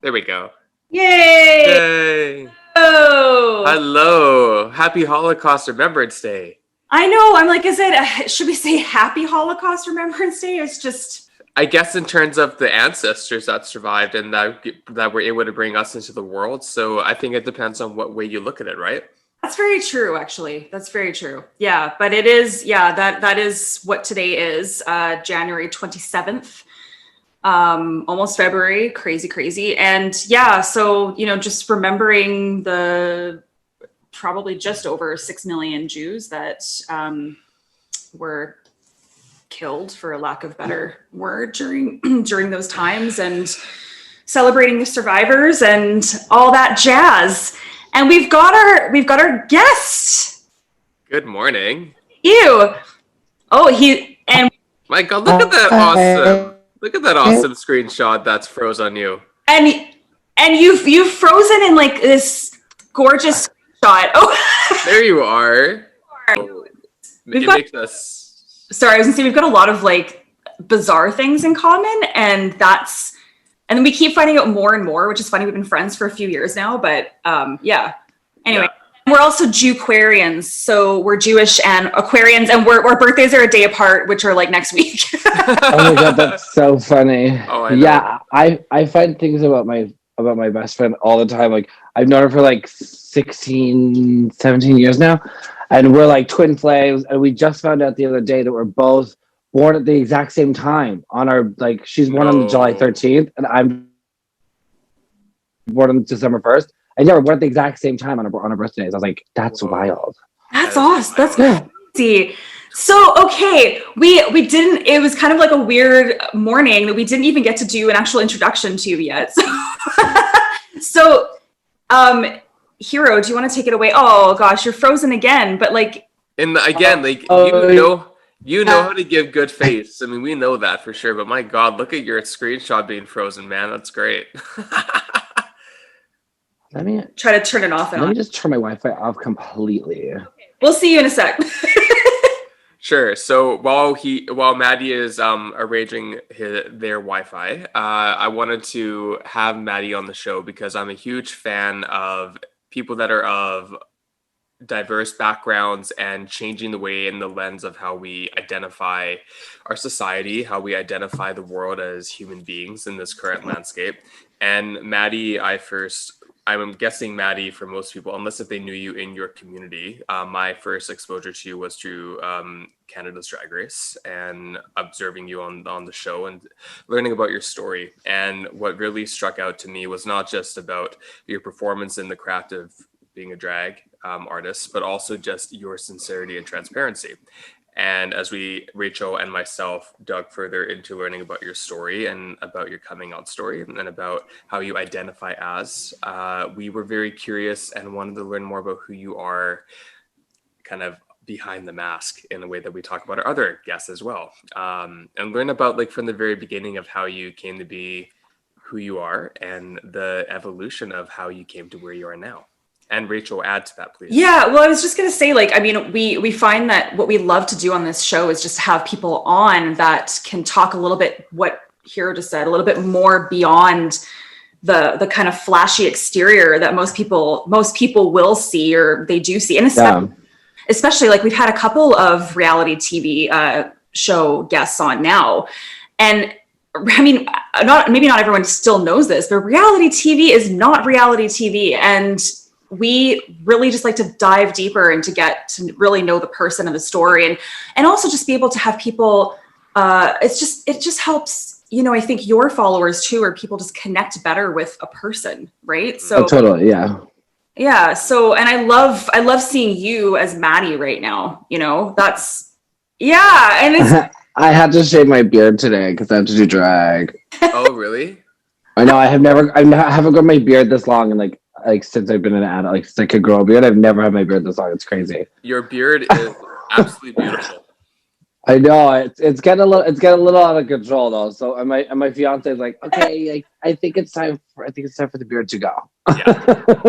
There we go. Yay! Yay! Oh, Hello! Happy Holocaust Remembrance Day. I know. I'm like, should we say Happy Holocaust Remembrance Day? It's just, I guess in terms of the ancestors that survived and that were able to bring us into the world, so I think it depends on what way you look at it, right? that's very true, actually. That's very true. Yeah, but it is, yeah, that is what today is, January 27th. Almost February, crazy. And yeah, so, just remembering the probably just over 6 million Jews that were killed, for a lack of better word, during those times, and celebrating the survivors and all that jazz. And we've got our guest. Good morning. Ew. And My God, look at that awesome screenshot that's froze on you. and you've frozen in like this gorgeous shot. Oh, There you are. We've got- Makes us. sorry, I was gonna say we've got a lot of like bizarre things in common, and then we keep finding out more and more, which is funny. We've been friends for a few years now, but yeah. Anyway, We're also Jewquarians, so we're Jewish and Aquarians, and our birthdays are a day apart, which are like next week. Oh my God, that's so funny. Oh, I know. Yeah, I find things about my best friend all the time. Like, I've known her for like 16, 17 years now, and we're like twin flames, and we just found out the other day that we're both born at the exact same time on our, like, she's born on July 13th, and I'm born on December 1st. And yeah, we're born at the exact same time on our birthdays. I was like, that's wild. That's awesome. That's crazy. So, okay, we didn't, it was kind of like a weird morning that we didn't even get to do an actual introduction to you yet. So, Hero, do you want to take it away? Oh gosh, you're frozen again, but like. You know how to give good face. I mean, we know that for sure, but my God, look at your screenshot being frozen, man. That's great. Let me try to turn it off and let on. me just turn my Wi-Fi off completely. We'll see you in a sec. Sure. So while Matty is arranging their Wi-Fi, I wanted to have Matty on the show because I'm a huge fan of people that are of diverse backgrounds and changing the way in the lens of how we identify our society, how we identify the world as human beings in this current landscape. And Matty, I'm guessing, Matty, for most people, unless if they knew you in your community, my first exposure to you was through Canada's Drag Race and observing you on the show and learning about your story. And what really struck out to me was not just about your performance in the craft of being a drag artist, but also just your sincerity and transparency. And as Rachel and myself dug further into learning about your story and about your coming out story and about how you identify as, we were very curious and wanted to learn more about who you are kind of behind the mask in the way that we talk about our other guests as well. And learn about like from the very beginning of how you came to be who you are and the evolution of how you came to where you are now. And Rachel, add to that, please. Yeah, well, I was just going to say, like, I mean, we find that what we love to do on this show is just have people on that can talk a little bit, what Hero just said, a little bit more beyond the kind of flashy exterior that most people will see or they do see. And especially like we've had a couple of reality TV show guests on now. And I mean, maybe not everyone still knows this, but reality TV is not reality TV. And we really just like to dive deeper and to get to really know the person and the story and also just be able to have people, it just helps, I think your followers too, or people just connect better with a person, right? So totally, yeah. Yeah. So, and I love seeing you as Matty right now, that's, yeah. And it's, I had to shave my beard today because I have to do drag. Oh, really? I know. I haven't grown my beard this long, and like since I've been an adult, like since I could grow a beard, I've never had my beard this long. It's crazy. Your beard is absolutely beautiful. I know it's getting a little out of control though. So and my fiance is like, okay, I think it's time for the beard to go.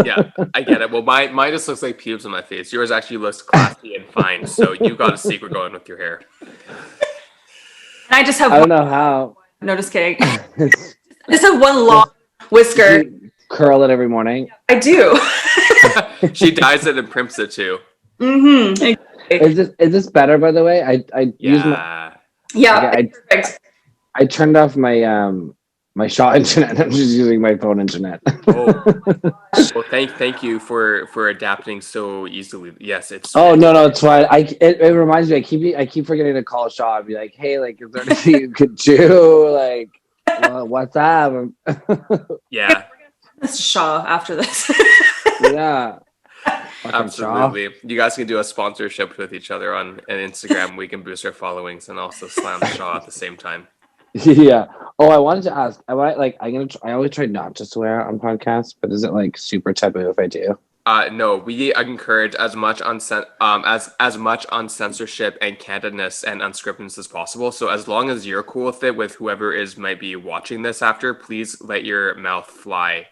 Yeah, I get it. Well, mine just looks like pubes on my face. Yours actually looks classy and fine. So you got a secret going with your hair. And I just have. I don't know how. No, just kidding. Just have one long Whisker. You curl it every morning. I do. She dyes it and pimps it too. Mm-hmm. Is this better, by the way? I use my Perfect. I turned off my my Shaw internet. I'm just using my phone internet. Oh, well, thank you for adapting so easily. Yes, it's. Oh no, it's fine. It reminds me. I keep forgetting to call Shaw and be like, hey, like, is there anything you could do? Like, what's up? Yeah. This is Shaw after this. Yeah. Absolutely. You guys can do a sponsorship with each other on an Instagram. We can boost our followings and also slam Shaw at the same time. Yeah. Oh, I wanted to ask. I always try not to swear on podcasts, but is it like super taboo if I do? No, we encourage as much as much uncensorship and candidness and unscriptedness as possible. So as long as you're cool with it, with whoever might be watching this after, please let your mouth fly.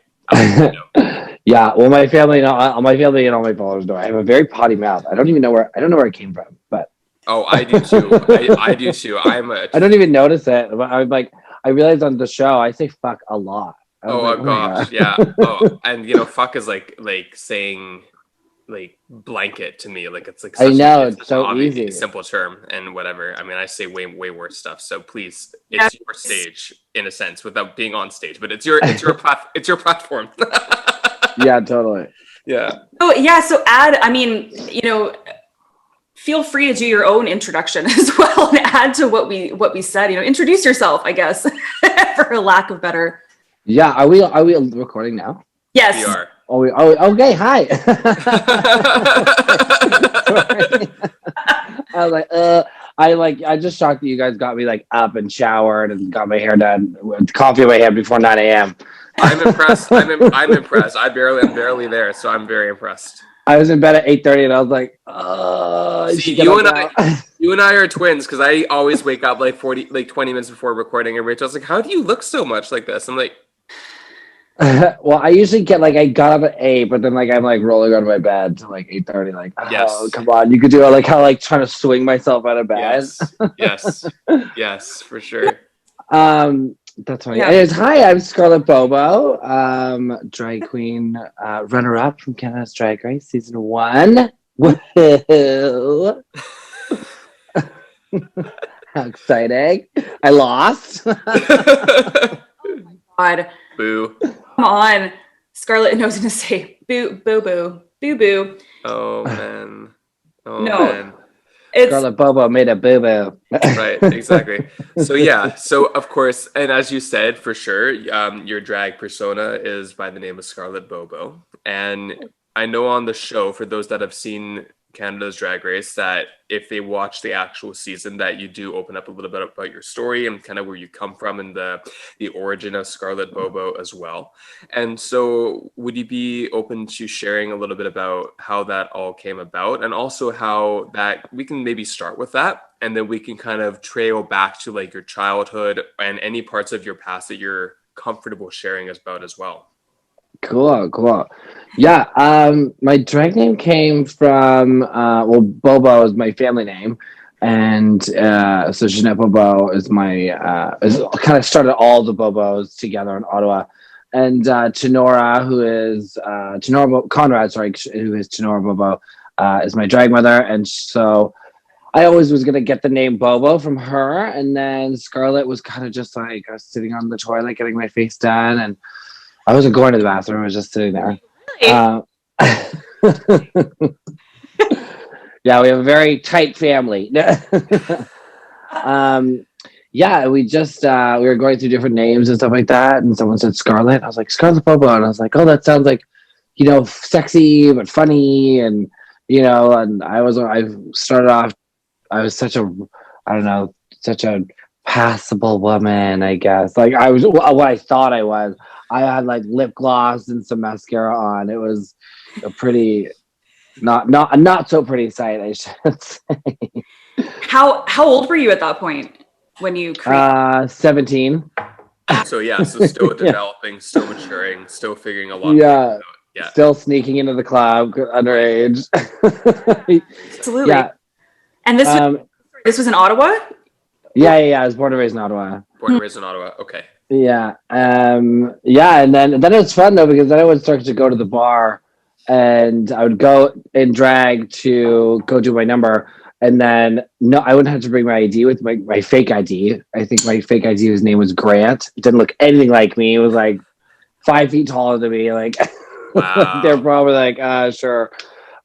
Yeah. Well, my family and all my followers know I have a very potty mouth. I don't know where it came from, but. Oh, I do too. I do too. I don't even notice it. I'm like, I realized on the show I say fuck a lot. Oh gosh, yeah. Oh, and fuck is like saying like blanket to me. Like it's like such it's so easy, simple term and whatever. I mean, I say way worse stuff. So please, it's your stage in a sense, without being on stage, but it's your platform. Yeah, totally. Yeah. Oh yeah. So I mean, feel free to do your own introduction as well and add to what we said. Introduce yourself, I guess, for a lack of better. Yeah, are we recording now? Yes. We are. Okay, hi. I was like, I just shocked that you guys got me like up and showered and got my hair done with coffee in my hand before 9 a.m. I'm impressed. I'm impressed. I'm barely there, so I'm very impressed. I was in bed at 8:30 and I was like, see, you and I are twins, because I always wake up like 20 minutes before recording, and Rachel's like, how do you look so much like this? I'm like, well, I usually I got up at 8, but then like I'm like rolling out of my bed to like 8:30, like, yes, come on, you could do it, like how like trying to swing myself out of bed. Yes, for sure. That's funny. Yeah. Anyways, hi, I'm Scarlett BoBo, drag queen, runner-up from Canada's Drag Race Season 1. Woohoo! How exciting! I lost. Oh my God. Boo. Come on. Scarlett knows going to say boo, boo, boo, boo, boo. Oh, man. Oh, no. Man. Scarlett BoBo made a boo-boo. Right, exactly. So, yeah. So, of course, and as you said, for sure, your drag persona is by the name of Scarlett BoBo. And I know on the show, for those that have seen Canada's Drag Race, that if they watch the actual season, that you do open up a little bit about your story and kind of where you come from and the origin of Scarlett BoBo as well. And so would you be open to sharing a little bit about how that all came about, and also how that we can maybe start with that, and then we can kind of trail back to like your childhood and any parts of your past that you're comfortable sharing about as well. Cool. Yeah, my drag name came from Bobo is my family name, and so Jeanette Bobo is my kind of started all the Bobos together in Ottawa, and Tenora, who is Conrad, sorry, who is Tenora Bobo, is my drag mother, and so I always was gonna get the name Bobo from her, and then Scarlett was kind of just like I was sitting on the toilet getting my face done, and I wasn't going to the bathroom. I was just sitting there. Yeah, we have a very tight family. Yeah, we just we were going through different names and stuff like that, and someone said Scarlett. I was like, Scarlett BoBo, and I was like, oh, that sounds like, sexy but funny, and and I started off. I was such a passable woman, I guess. Like I was what I thought I was. I had like lip gloss and some mascara on. It was a pretty, not so pretty sight, I should say. How old were you at that point when you created? 17. So still developing, still maturing, still figuring a lot. Yeah. Still sneaking into the club underage. Absolutely. Yeah. And this was in Ottawa? Yeah. I was born and raised in Ottawa. Born and raised in Ottawa. Okay. Yeah. Yeah, and then it was fun though because then I would start to go to the bar and I would go in drag to go do my number. And then no, I wouldn't have to bring my ID with my fake ID. I think my fake ID, his name was Grant. It didn't look anything like me. It was like 5 feet taller than me. Like, like they're Wow. probably like, sure.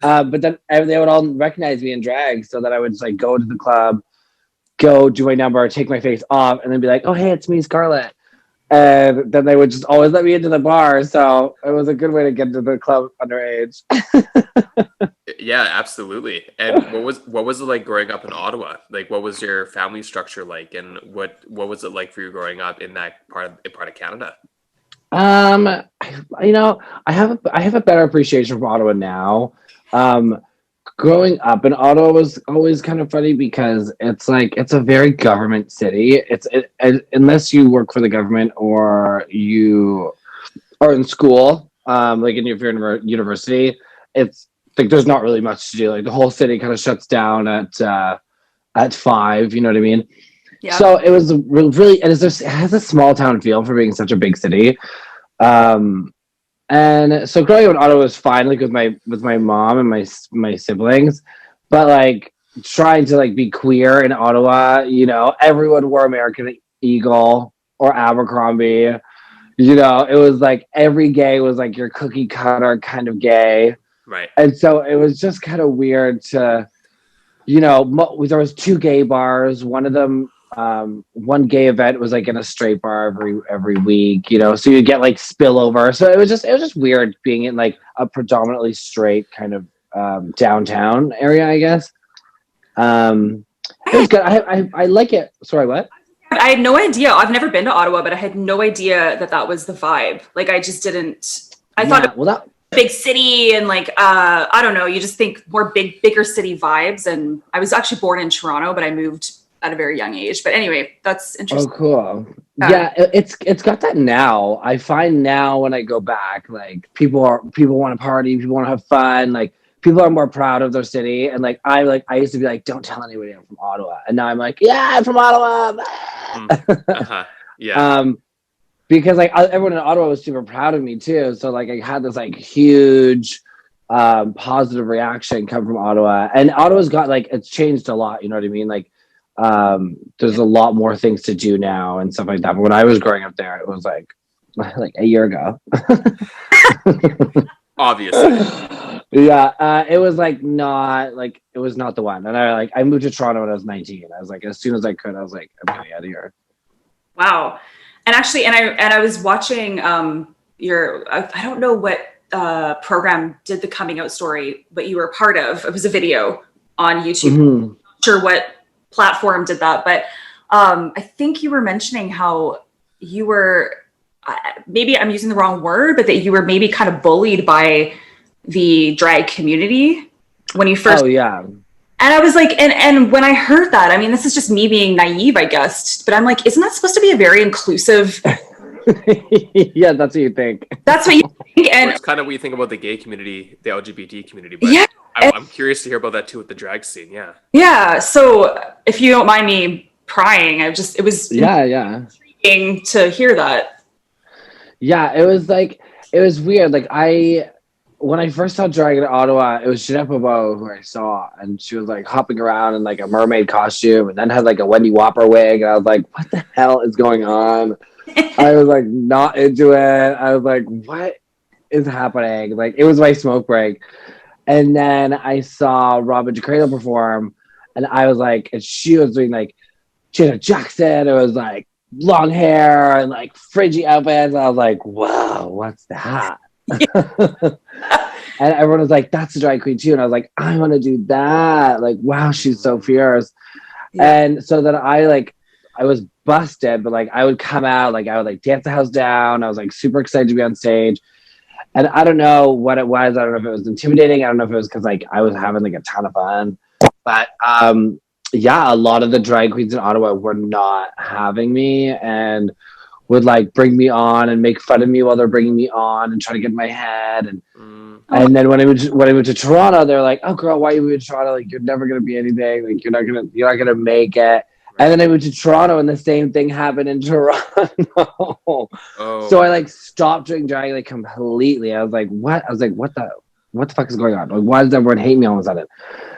But then they would all recognize me in drag, so that I would just like go to the club, go do my number, take my face off, and then be like, "Oh, hey, it's me, Scarlett." And then they would just always let me into the bar, so it was a good way to get to the club underage. Yeah, absolutely. And what was it like growing up in Ottawa? Like, what was your family structure like, and what was it like for you growing up in that part of Canada? Um, I have a better appreciation for Ottawa now. Um, Growing up in Ottawa was always kind of funny because it's like it's a very government city. Unless you work for the government or you are in school, like if you're in university, it's like there's not really much to do. Like the whole city kind of shuts down at 5. You know what I mean? Yeah. So it was really, and it has a small town feel for being such a big city. Um, and so growing up in Ottawa was fine, like with my mom and my siblings, but like trying to like be queer in Ottawa, everyone wore American Eagle or Abercrombie. It was like every gay was like your cookie cutter kind of gay, Right. and so it was just kind of weird to, there was 2 gay bars. One of them, one gay event was like in a straight bar every week, so you get like spillover. So it was just weird being in like a predominantly straight kind of downtown area, I guess. It was good. I like it. Sorry, what? I had no idea. I've never been to Ottawa, but I had no idea that that was the vibe. Like, I just didn't. I thought Yeah, it well, was a big city and like I don't know. You just think more bigger city vibes. And I was actually born in Toronto, but I moved at a very young age. But anyway, that's oh, interesting. cool. Yeah. Yeah, it's got that now. I find now when I go back, like people want to party, people want to have fun, like people are more proud of their city. And I used to be like, don't tell anybody I'm from Ottawa, and now I'm like, yeah, I'm from Ottawa. Mm. Uh-huh. Yeah. um, because like everyone in Ottawa was super proud of me too. So like I had this like huge positive reaction come from Ottawa, and Ottawa's got like it's changed a lot. You know what I mean? Like there's a lot more things to do now and stuff like that. But when I was growing up there, it was like a year ago. Obviously. Yeah, it was like not like it was not the one. And I moved to Toronto when I was 19. I was like, as soon as I could, I was like, I'm getting out of here. Wow. And actually, and I was watching your I don't know what program did the coming out story, but you were part of. It was a video on YouTube. Mm-hmm. Not sure what platform did that, but I think you were mentioning how you were maybe I'm using the wrong word, but that you were maybe kind of bullied by the drag community when you first. Oh yeah. And I was like, and when I heard that, I mean, this is just me being naive, I guess, but I'm like, isn't that supposed to be a very inclusive? Yeah, that's what you think. That's what you think. Or And it's kind of what you think about the gay community, the LGBT community, but yeah, I'm curious to hear about that too with the drag scene. Yeah. yeah. So if you don't mind me prying, it was Yeah. intriguing to hear that. Yeah, it was weird. Like when I first saw drag in Ottawa, it was Gender BoBo who I saw, and she was like hopping around in like a mermaid costume, and then had like a Wendy Whopper wig, and I was like, "What the hell is going on?" I was like not into it. I was like, "What is happening?" Like it was my smoke break, and then I saw Robin DeCradle perform, and I was like, and she was doing like Janet Jackson. It was like long hair and like fringy outfits. I was like, "Whoa, what's that?" And everyone was like, "That's a drag queen too," and I was like, "I want to do that." Like, wow, she's so fierce. Yeah. And so then I was busted, but like I would come out, like I would like dance the house down. I was like super excited to be on stage, and I don't know what it was. I don't know if it was intimidating. I don't know if it was because like I was having like a ton of fun, but yeah, a lot of the drag queens in Ottawa were not having me and would like bring me on and make fun of me while they're bringing me on and try to get in my head. And then when I went to Toronto, they're like, "Oh, girl, why are you moving to Toronto? Like, you're never gonna be anything. Like, you're not gonna make it." And then I moved to Toronto, and the same thing happened in Toronto. Oh. So I like stopped doing drag like completely. I was like, what? I was like, what the fuck is going on? Like, why does everyone hate me all of a sudden?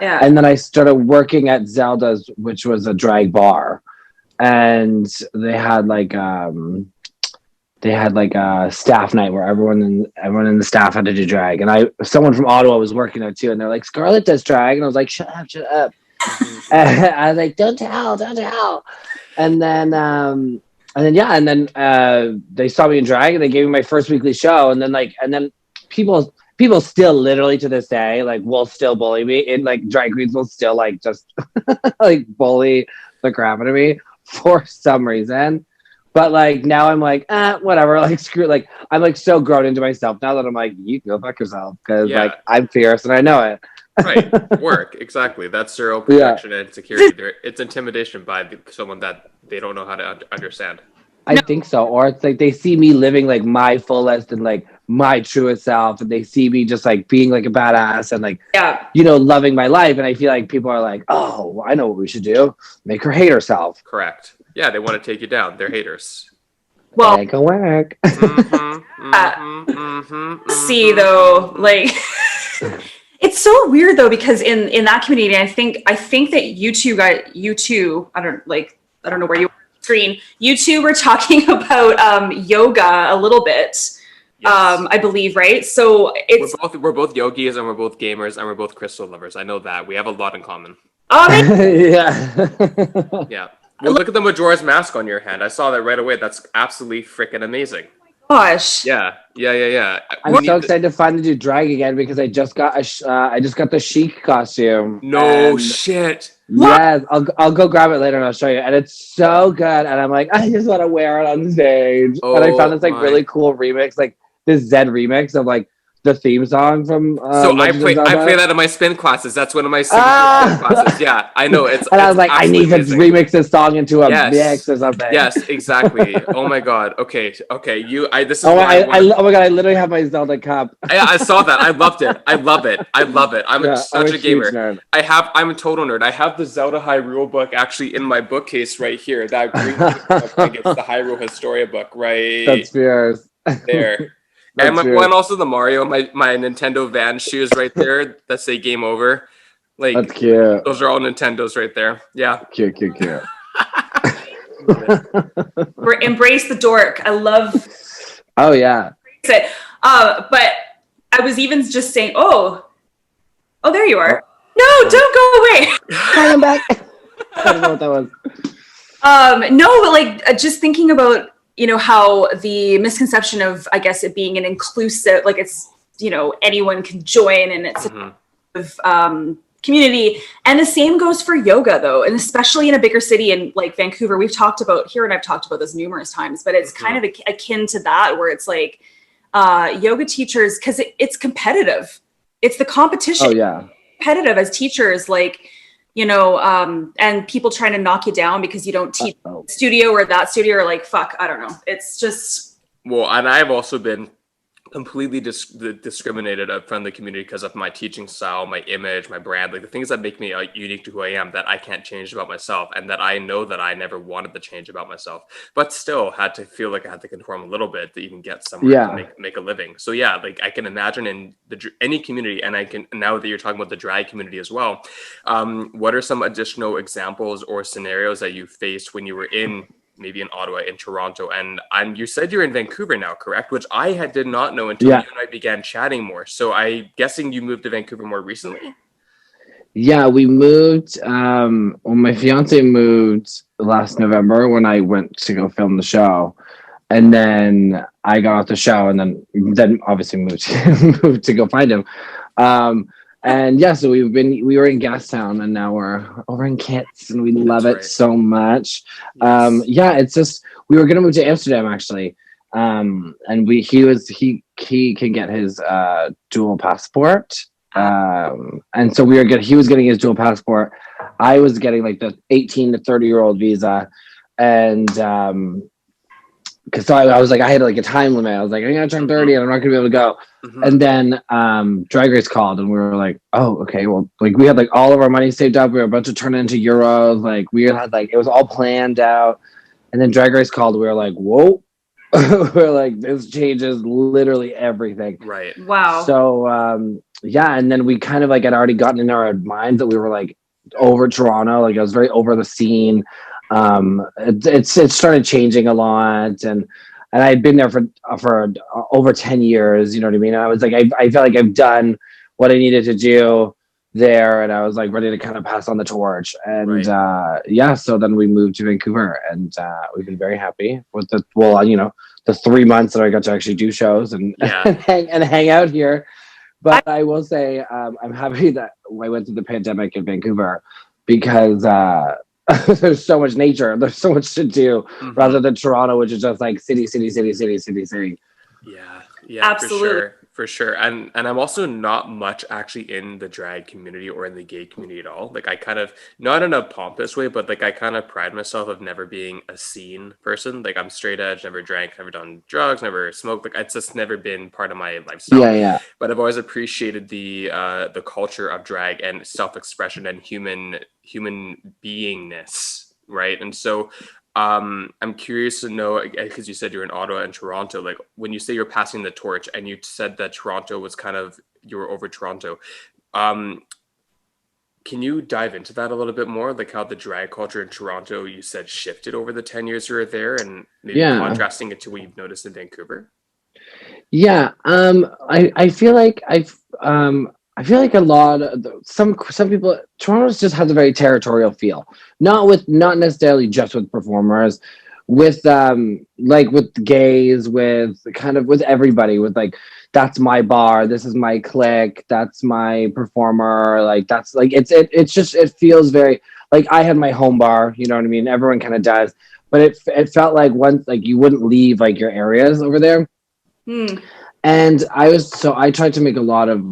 Yeah. And then I started working at Zelda's, which was a drag bar, and they had like a staff night where everyone in the staff had to do drag. And someone from Ottawa was working there too, and they're like, Scarlett does drag, and I was like, shut up. And I was like, don't tell. And then they saw me in drag, and they gave me my first weekly show, and then people still literally to this day like will still bully me, and like drag queens will still like just like bully the crap out of me for some reason. But like now I'm like, whatever, like screw, like I'm like so grown into myself now that I'm like, you can go fuck yourself, because like I'm fierce and I know it. Right, work, exactly. That's zero protection and security. It's intimidation by someone that they don't know how to understand. I think so. Or it's like they see me living like my fullest and like my truest self, and they see me just like being like a badass and like, loving my life. And I feel like people are like, oh, I know what we should do. Make her hate herself. Correct. Yeah, they want to take you down. They're haters. Well, make it work. See, though, like... It's so weird though, because in that community, I think that you two, I don't know where you were on the screen. You two were talking about yoga a little bit. Yes. I believe, right? So we're both yogis, and we're both gamers, and we're both crystal lovers. I know that we have a lot in common. Yeah. Yeah. Well, look at the Majora's Mask on your hand. I saw that right away. That's absolutely freaking amazing. Gosh. Yeah. I'm so excited to finally do drag again, because I just got the chic costume. No shit. Yes, I'll go grab it later and I'll show you. And it's so good. And I'm like, I just want to wear it on stage. And I found this like really cool remix, like this Zed remix of like the theme song from. So I play that in my spin classes. That's one of my spin classes. Yeah, I know it's. And I was like, I need to remix this song into a mix or something. Yes, exactly. Oh my god. Okay. This is. Oh my god! I literally have my Zelda cup. I saw that. I loved it. I love it. I'm such a gamer. I'm a total nerd. I have the Zelda Hyrule book actually in my bookcase right here. That green book, it's the Hyrule Historia book right. That's fierce. There. And also the Mario, my Nintendo Van shoes right there that say game over. Like, that's cute. Those are all Nintendos right there. Yeah. Cute. Embrace the dork. I love. Oh yeah. It. But I was even just saying, oh, there you are. No, don't go away. I'm back. I don't know what that was. No, but like just thinking about, how the misconception of, I guess, it being an inclusive, like it's, anyone can join, and it's a community. And the same goes for yoga though. And especially in a bigger city in like Vancouver, I've talked about this numerous times, but it's kind of akin to that, where it's like yoga teachers, because it's competitive. It's the competition. Oh yeah. Competitive as teachers, like, and people trying to knock you down because you don't teach studio or that studio, or like, fuck, I don't know. It's just. Well, and I've also been completely discriminated from the community because of my teaching style, my image, my brand, like the things that make me unique to who I am that I can't change about myself, and that I know that I never wanted to change about myself, but still had to feel like I had to conform a little bit to even get somewhere to make a living. So yeah, like I can imagine in any community, and I can, now that you're talking about the drag community as well, what are some additional examples or scenarios that you faced when you were maybe in Ottawa, in Toronto, and you said you're in Vancouver now, correct? Which I did not know until you and I began chatting more. So I'm guessing you moved to Vancouver more recently? Yeah, we moved. My fiance moved last November when I went to go film the show. And then I got off the show, and then obviously moved to go find him. And yeah, so we were in Gastown, and now we're over in Kits, and we love it so much. Yes. It's just, we were gonna move to Amsterdam actually, and he can get his dual passport, and so he was getting his dual passport. I was getting like the 18 to 30-year-old visa, and because I was like, I had like a time limit. I was like, I'm gonna turn 30 and I'm not gonna be able to go. And then Drag Race called and we were like, oh, okay, well, like we had like all of our money saved up. We were about to turn it into euros. Like we had like it was all planned out. And then Drag Race called. We were like, whoa. We're like, this changes literally everything. Right. Wow. So yeah, and then we kind of like had already gotten in our minds that we were like over Toronto. Like I was very over the scene. It started changing a lot, and I'd been there for over 10 years. You know what I mean? I was like, I felt like I've done what I needed to do there, and I was like ready to kind of pass on the torch. And yeah, so then we moved to Vancouver, and we've been very happy with the 3 months that I got to actually do shows and hang out here. But I will say I'm happy that I went through the pandemic in Vancouver because there's so much nature, there's so much to do, rather than Toronto, which is just like city. Yeah, absolutely. for sure. And I'm also not much actually in the drag community or in the gay community at all. Like I kind of, not in a pompous way, but like I kind of pride myself of never being a scene person. Like I'm straight edge, never drank, never done drugs, never smoked. Like it's just never been part of my lifestyle. Yeah. But I've always appreciated the culture of drag and self-expression and human beingness, right? And so I'm curious to know, because you said you're in Ottawa and Toronto, like when you say you're passing the torch and you said that Toronto was kind of, you were over Toronto. Can you dive into that a little bit more? Like how the drag culture in Toronto, you said, shifted over the 10 years you were there, and maybe contrasting it to what you've noticed in Vancouver? Yeah. I feel like I feel like a lot of some people, Toronto just has a very territorial feel. Not necessarily just with performers, with like with gays, with kind of with everybody, with like, that's my bar, this is my clique, that's my performer, like that's like it's just, it feels very like I had my home bar, you know what I mean? Everyone kind of does, but it felt like once, like you wouldn't leave like your areas over there. And I tried to make a lot of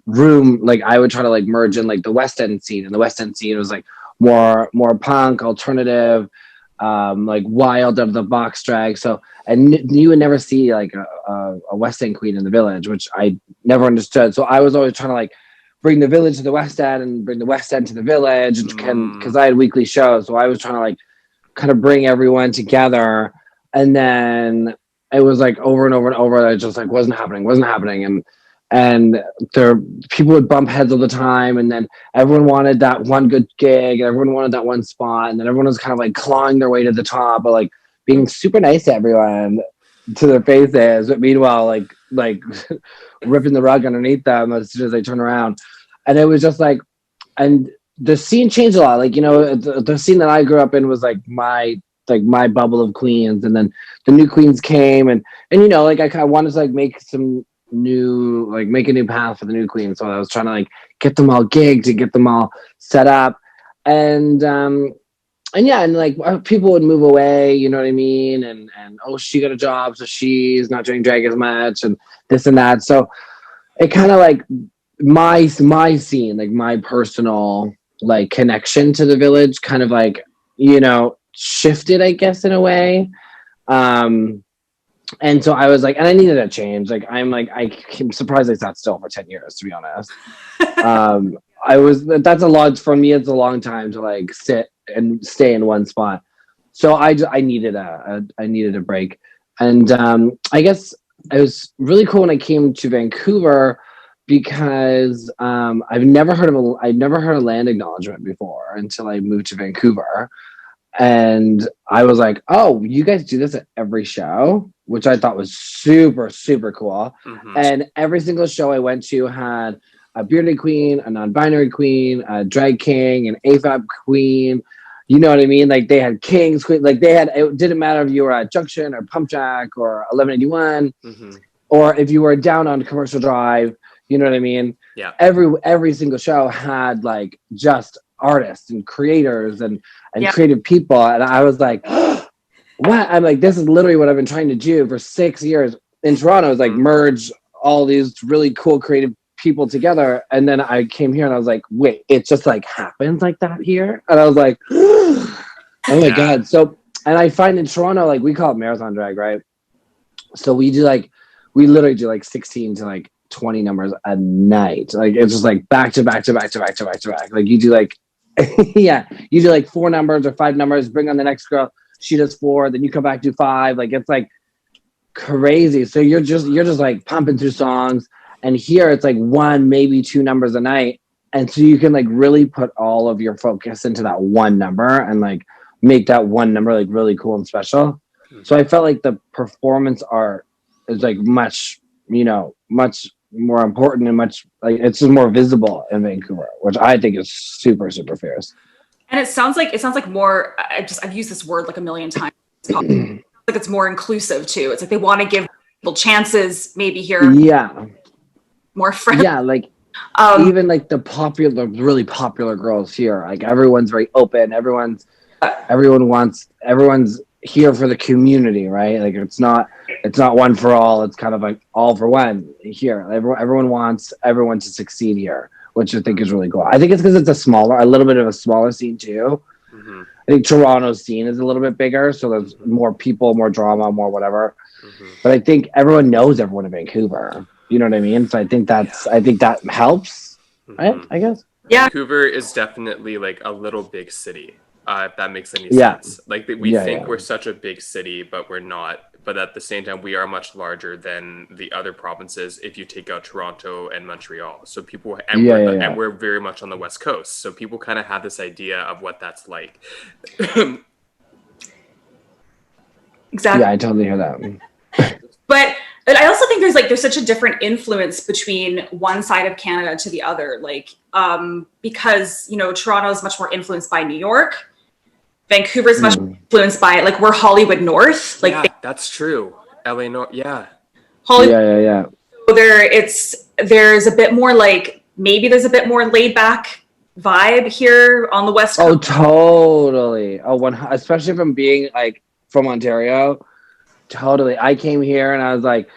room. Like I would try to like merge in like the West End scene, and the West End scene was like more punk, alternative, like wild of the box drag. So, and you would never see like a West End queen in the Village, which I never understood. So I was always trying to like bring the Village to the West End and bring the West End to the Village, because I had weekly shows. So I was trying to like kind of bring everyone together, and then it was like over and over and over. It just like wasn't happening. And there, people would bump heads all the time. And then everyone wanted that one good gig, and everyone wanted that one spot. And then everyone was kind of like clawing their way to the top, but like being super nice to everyone, to their faces. But meanwhile, like ripping the rug underneath them as soon as they turn around. And it was just like, and the scene changed a lot. Like, you know, the scene that I grew up in was like my bubble of queens, and then the new queens came, and you know, like I kind of wanted to like make a new path for the new queens. So I was trying to like get them all gigged, to get them all set up, and yeah, and like people would move away, you know what I mean, and oh, she got a job, so she's not doing drag as much, and this and that. So it kind of like my scene, like my personal like connection to the Village, kind of like, you know, shifted, I guess, in a way. And so I was like, and I needed a change. Like I'm surprised I sat still for 10 years, to be honest. That's a lot for me. It's a long time to like sit and stay in one spot. So I needed a break. And I guess it was really cool when I came to Vancouver, because I'd never heard of land acknowledgement before until I moved to Vancouver. And I was like, oh, you guys do this at every show, which I thought was super, super cool. And every single show I went to had a bearded queen, a non-binary queen, a drag king, an AFAB queen. You know what I mean? Like they had kings, queen, like they had, it didn't matter if you were at Junction or Pump Jack or 1181, or if you were down on Commercial Drive, you know what I mean? Yeah. Every single show had like just artists and creators and creative people, and I was like, what? I'm like, this is literally what I've been trying to do for 6 years in Toronto, is like merge all these really cool creative people together. And then I came here and I was like, wait, it just like happens like that here? And I was like, oh my god. So I find in Toronto, like we call it marathon drag, right? So we literally do like 16 to like 20 numbers a night. Like it's just like back to back to back to back to back to back. Like you do like, yeah, you do like 4 numbers or 5 numbers, bring on the next girl, she does 4, then you come back, do 5. Like it's like crazy. So you're just like pumping through songs. And here it's like 1, maybe 2 numbers a night. And so you can like really put all of your focus into that one number and like make that one number like really cool and special. So I felt like the performance art is like much, much more important and much like it's just more visible in Vancouver, which I think is super, super fierce. And it sounds like more, I've used this word like a million times. Like it's more inclusive too. It's like they want to give people chances maybe here. Yeah. More friends. Yeah. Like even like the really popular girls here, like everyone's very open. Everyone's here for the community, right? Like it's not one for all. It's kind of like all for one here. Everyone wants everyone to succeed here, which I think is really cool. I think it's because it's a little bit of a smaller scene too. Mm-hmm. I think Toronto's scene is a little bit bigger, so there's more people, more drama, more whatever. Mm-hmm. But I think everyone knows everyone in Vancouver. You know what I mean? So I think that helps. Mm-hmm. Right? I guess. Yeah. Vancouver is definitely like a little big city. If that makes any sense. Like we think we're such a big city, but we're not. But at the same time, we are much larger than the other provinces if you take out Toronto and Montreal. So people, and we're very much on the West Coast. So people kind of have this idea of what that's like. Exactly. Yeah, I totally hear that. But I also think there's such a different influence between one side of Canada to the other. Like, because, Toronto is much more influenced by New York. Vancouver is much influenced by like we're Hollywood North. Like that's true. LA North, yeah. Hollywood. Yeah. So there's a bit more like maybe there's a bit more laid back vibe here on the West Coast. Oh, totally. Especially from being like from Ontario. Totally. I came here and I was like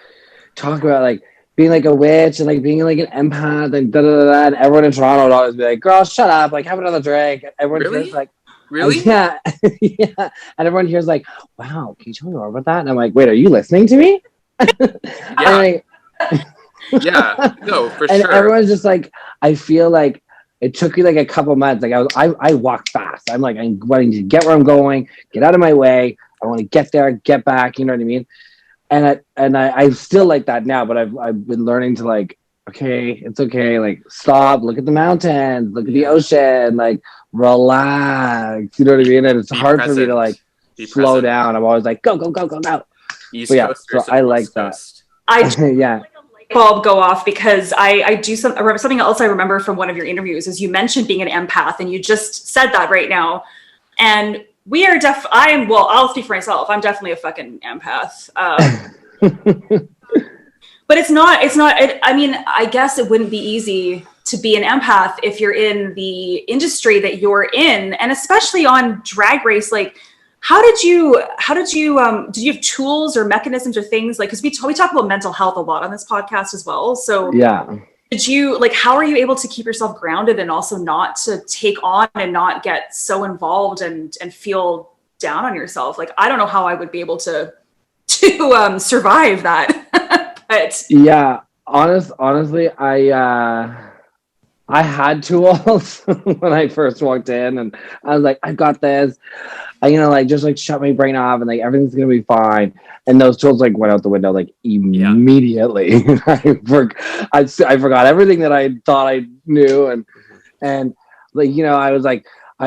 talking about like being like a witch and like being like an empath and and everyone in Toronto would always be like, "Girl, shut up! Like have another drink." Everyone really? Like. Really? Yeah. Yeah. And everyone here's like, "Wow, can you tell me more about that?" And I'm like, "Wait, are you listening to me?" Yeah. Yeah. No, for and sure. Everyone's just like, I feel like it took me like a couple months. Like I walked fast. I'm like, I'm wanting to get where I'm going, get out of my way. I want to get there, get back. You know what I mean? And I'm still like that now, but I've been learning to like, okay, it's okay. Like stop, look at the mountains, look at the ocean, like relax. You know what I mean? And it's hard for me to like slow down. I'm always like, go. East Coast so I like that. Yeah. Bulb go off because I do something else I remember from one of your interviews is you mentioned being an empath and you just said that right now. And we are I'll speak for myself. I'm definitely a fucking empath. But it's not, I mean, I guess it wouldn't be easy to be an empath if you're in the industry that you're in, and especially on Drag Race. Like, did you have tools or mechanisms or things like, because we talk about mental health a lot on this podcast as well. So yeah. Did you like, how are you able to keep yourself grounded and also not to take on and not get so involved and feel down on yourself? Like, I don't know how I would be able to survive that. But yeah, honestly, I had tools when I first walked in, and I was like, I got this. Like just like shut my brain off, and like everything's gonna be fine. And those tools like went out the window like immediately. I forgot everything that I thought I knew, and like I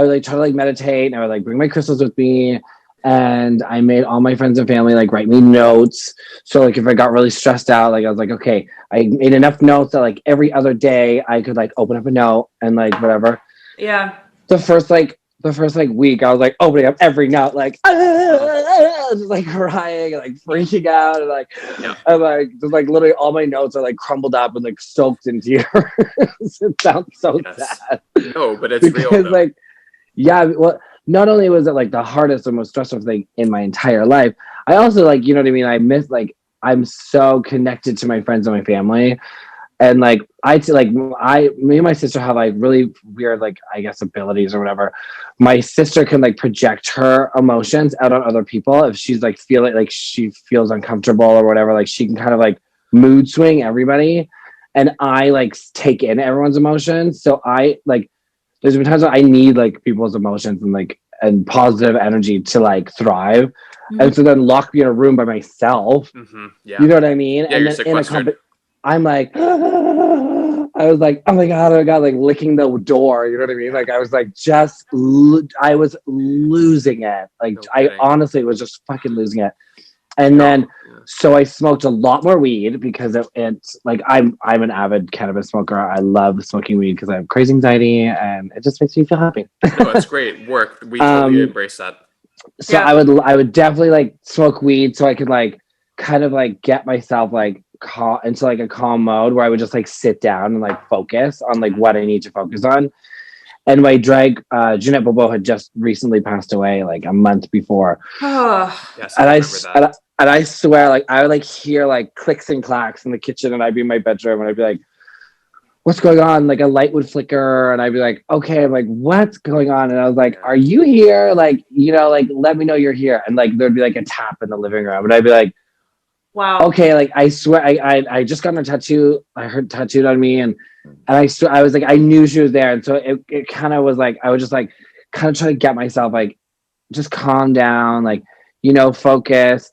would try to like meditate, and I would like bring my crystals with me. And I made all my friends and family like write me notes. So like if I got really stressed out, like I was like, okay, I made enough notes that like every other day I could like open up a note and like whatever. Yeah. The first week I was like opening up every note, like just like crying and like freaking out and like I'm like just like literally all my notes are like crumbled up and like soaked in tears. It sounds so sad. No, but it's real though. Like well, not only was it like the hardest and most stressful thing in my entire life, I also like, you know what I mean? I miss like, I'm so connected to my friends and my family. And like me and my sister have like really weird, like I guess abilities or whatever. My sister can like project her emotions out on other people if she's like feeling like she feels uncomfortable or whatever. Like she can kind of like mood swing everybody, and I like take in everyone's emotions. So I like there's been times when I need like people's emotions and like and positive energy to like thrive, and so then lock me in a room by myself. Yeah. You know what I mean? Yeah, And you're then in a sequestered. I'm like, I was like, oh my god, like licking the door. You know what I mean? Like I was like, I was losing it. Like No I kidding. honestly was just fucking losing it. And No. then, Yeah. so I smoked a lot more weed because it's like I'm an avid cannabis smoker. I love smoking weed because I have crazy anxiety and it just makes me feel happy. No, it's great work. We totally embrace that. So Yeah. I would definitely like smoke weed so I could like kind of like get myself like into like a calm mode where I would just like sit down and like focus on like what I need to focus on. And my drag Jeanette Bobo had just recently passed away like a month before. Yes, I remember that. And I swear like I would like hear like clicks and clacks in the kitchen and I'd be in my bedroom and I'd be like, what's going on? Like a light would flicker and I'd be like, okay, I'm like, what's going on? And I was like, are you here? Like, you know, like, let me know you're here. And like, there'd be like a tap in the living room and I'd be like, wow. okay, like I swear, I just got a tattoo. I heard tattooed on me and I swear, I was like, I knew she was there. And so it kind of was like, I was just like, kind of trying to get myself like, just calm down, like, you know, focus.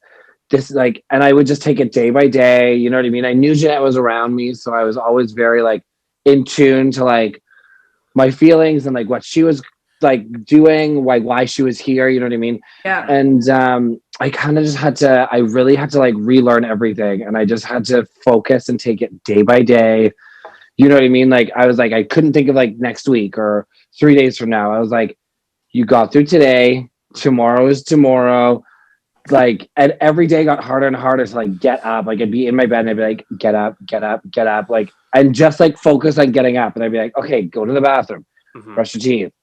This like, and I would just take it day by day. You know what I mean? I knew Jeanette was around me. So I was always very like, in tune to like my feelings and like what she was like doing, like why she was here, you know what I mean? Yeah. And I kind of just I really had to like relearn everything and I just had to focus and take it day by day. You know what I mean? Like I was like, I couldn't think of like next week or 3 days from now. I was like, you got through today, tomorrow is tomorrow. Like, and every day got harder and harder to like get up. Like I'd be in my bed and I'd be like, get up, get up, get up. Like, and just like focus on getting up. And I'd be like, okay, go to the bathroom, brush your teeth,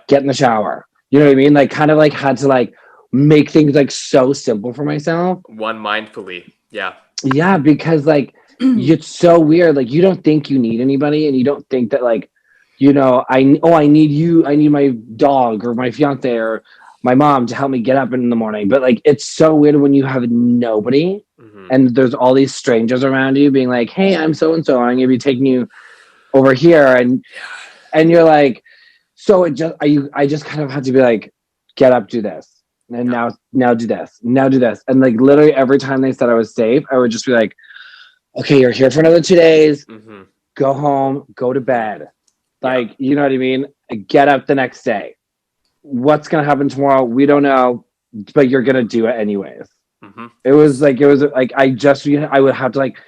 get in the shower. You know what I mean? Like kind of like had to like make things like so simple for myself. One mindfully. Yeah. Yeah, because like it's so weird. Like you don't think you need anybody and you don't think that like, you know, I need you, I need my dog or my fiance or my mom to help me get up in the morning. But like it's so weird when you have nobody and there's all these strangers around you being like, hey, I'm so and so, I'm gonna be taking you over here, and you're like, so I just kind of had to be like, get up, do this, and now do this, now do this, and like literally every time they said I was safe, I would just be like, okay, you're here for another 2 days, go home, go to bed, like you know what I mean, get up the next day. What's gonna happen tomorrow? We don't know, but you're gonna do it anyways. It was like I would have to like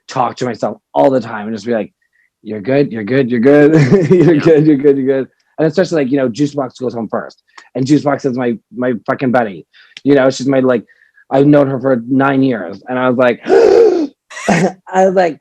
talk to myself all the time and just be like, you're good, you're good, you're good, you're good, you're good, you're good. And especially like, you know, Juicebox goes home first. And Juicebox is my fucking buddy. You know, she's my like, I've known her for 9 years. And I was like, I was like,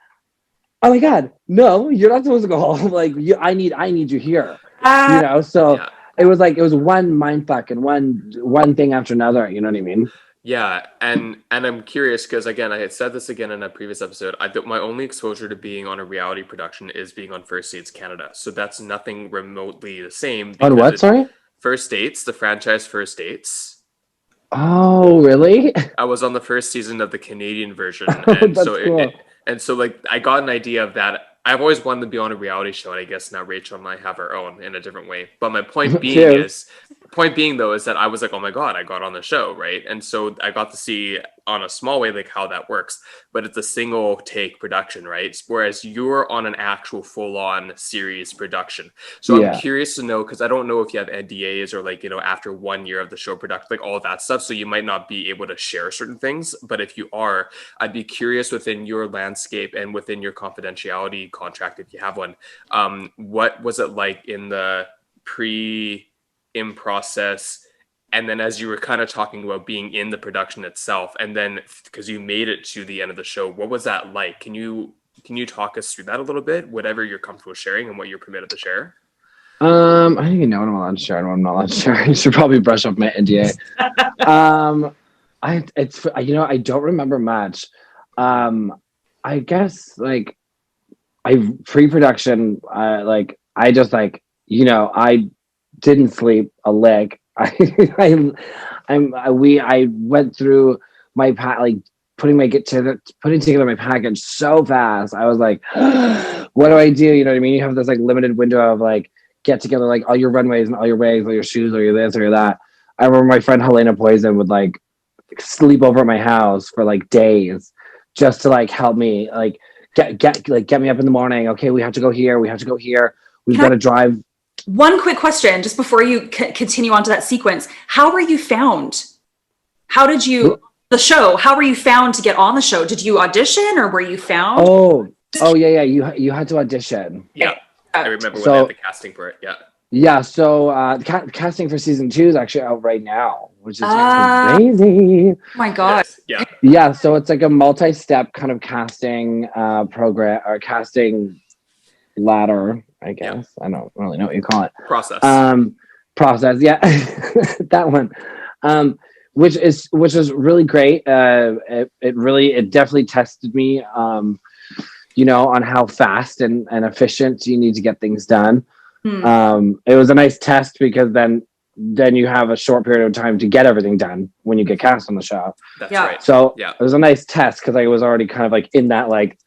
oh my God, no, you're not supposed to go home. Like I need you here. You know, so it was one mind fuck and one thing after another, you know what I mean? Yeah, and I'm curious because again, I had said this again in a previous episode. My only exposure to being on a reality production is being on First Dates Canada, so that's nothing remotely the same. On what? Sorry, First Dates, the franchise First Dates. Oh, really? I was on the first season of the Canadian version, and so cool. So like I got an idea of that. I've always wanted to be on a reality show, and I guess now Rachel and I have our own in a different way. But my point being is that I was like, oh my God, I got on the show, right? And so I got to see on a small way like how that works, but it's a single take production, right? Whereas you're on an actual full-on series production. So I'm curious to know, because I don't know if you have NDAs or like, you know, after 1 year of the show production, like all that stuff. So you might not be able to share certain things, but if you are, I'd be curious within your landscape and within your confidentiality contract, if you have one, what was it like in the in process, and then as you were kind of talking about being in the production itself, and then because you made it to the end of the show, what was that like? Can you talk us through that a little bit, whatever you're comfortable sharing and what you're permitted to share? I don't even know what I'm allowed to share and what I'm not allowed to share. I should probably brush up my NDA. I don't remember much. I guess like pre-production, like I just like, I didn't sleep a lick. I went through my like putting together my package so fast. I was like, what do I do? You know what I mean? You have this like limited window of like get together like all your runways and all your wigs, all your shoes, all your this or your that. I remember my friend Helena Poison would like sleep over at my house for like days just to like help me like get me up in the morning. Okay, we have to go here. We have to go here. We've got to drive. One quick question, just before you continue on to that sequence. How were you found? How did you, the show, how were you found to get on the show? Did you audition or were you found? Oh yeah. You had to audition. Yeah. I remember when they had the casting for it. Yeah. Yeah. So casting for season 2 is actually out right now, which is crazy. Oh my God. Yes. Yeah. Yeah. So it's like a multi-step kind of casting program or casting ladder, I guess. Yeah. I don't really know what you call it. Process. Process. Yeah. That one. Which is really great. It definitely tested me, on how fast and efficient you need to get things done. It was a nice test because then you have a short period of time to get everything done when you get cast on the show. That's right. So it was a nice test because I was already kind of like in that like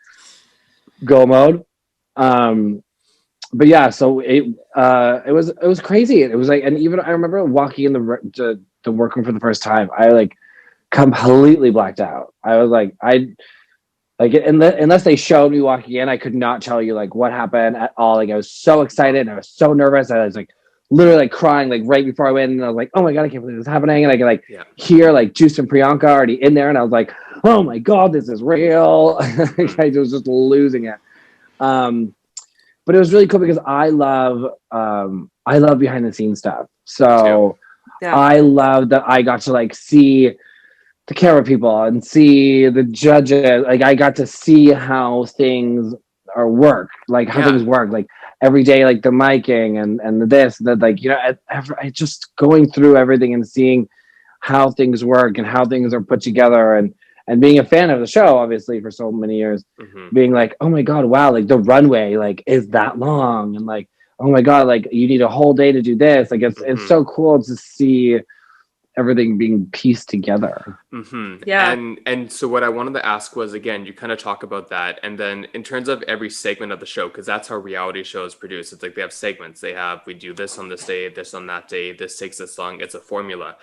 go mode. But yeah, so it was crazy. It was like, and even I remember walking in the workroom for the first time, I like completely blacked out. I was like, unless they showed me walking in, I could not tell you like what happened at all. Like I was so excited and I was so nervous. I was like literally like crying like right before I went, and I was like, oh my God, I can't believe this is happening. And I could like hear like Juice and Priyanka already in there, and I was like, oh my God, this is real. I was just losing it. But it was really cool because I love behind the scenes stuff. So I love that I got to like see the camera people and see the judges. Like I got to see how things work, like how things work, like every day, like the miking and the this, that, like, I just going through everything and seeing how things work and how things are put together, and being a fan of the show, obviously, for so many years, being like, oh my God, wow, like the runway, like, is that long? And like, oh my God, like you need a whole day to do this. Like it's so cool to see everything being pieced together. Yeah. And so what I wanted to ask was, again, you kind of talk about that, and then in terms of every segment of the show, because that's how reality shows produce. It's like they have segments. We do this on this day, this on that day, this takes this long. It's a formula.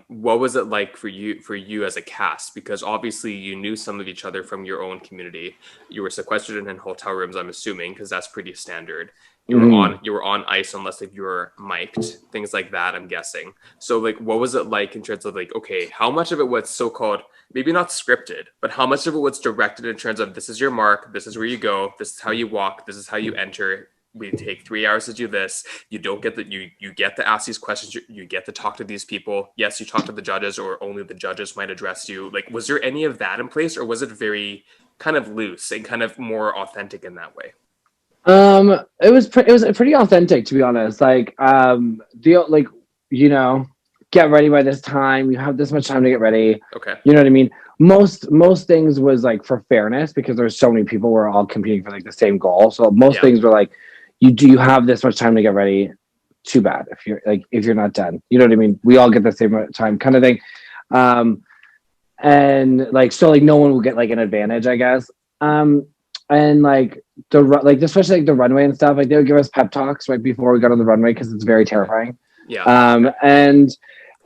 What was it like for you as a cast? Because obviously you knew some of each other from your own community. You were sequestered in hotel rooms, I'm assuming, because that's pretty standard. You were on ice unless if you were mic'd, things like that, I'm guessing. So like, what was it like in terms of like, okay, how much of it was so-called, maybe not scripted, but how much of it was directed in terms of this is your mark, this is where you go, this is how you walk, this is how you enter. We take 3 hours to do this. You don't get you get to ask these questions. You get to talk to these people. Yes, you talk to the judges, or only the judges might address you. Like, was there any of that in place, or was it very kind of loose and kind of more authentic in that way? It was pretty authentic, to be honest. Like, get ready by this time. You have this much time to get ready. Okay. You know what I mean? Most things was like for fairness, because there's so many people who are all competing for like the same goal. So most things were like, you have this much time to get ready. Too bad if you're not done. You know what I mean? We all get the same time kind of thing. And like, so like no one will get like an advantage, I guess. And like especially like the runway and stuff, like they would give us pep talks right before we got on the runway, because it's very terrifying. And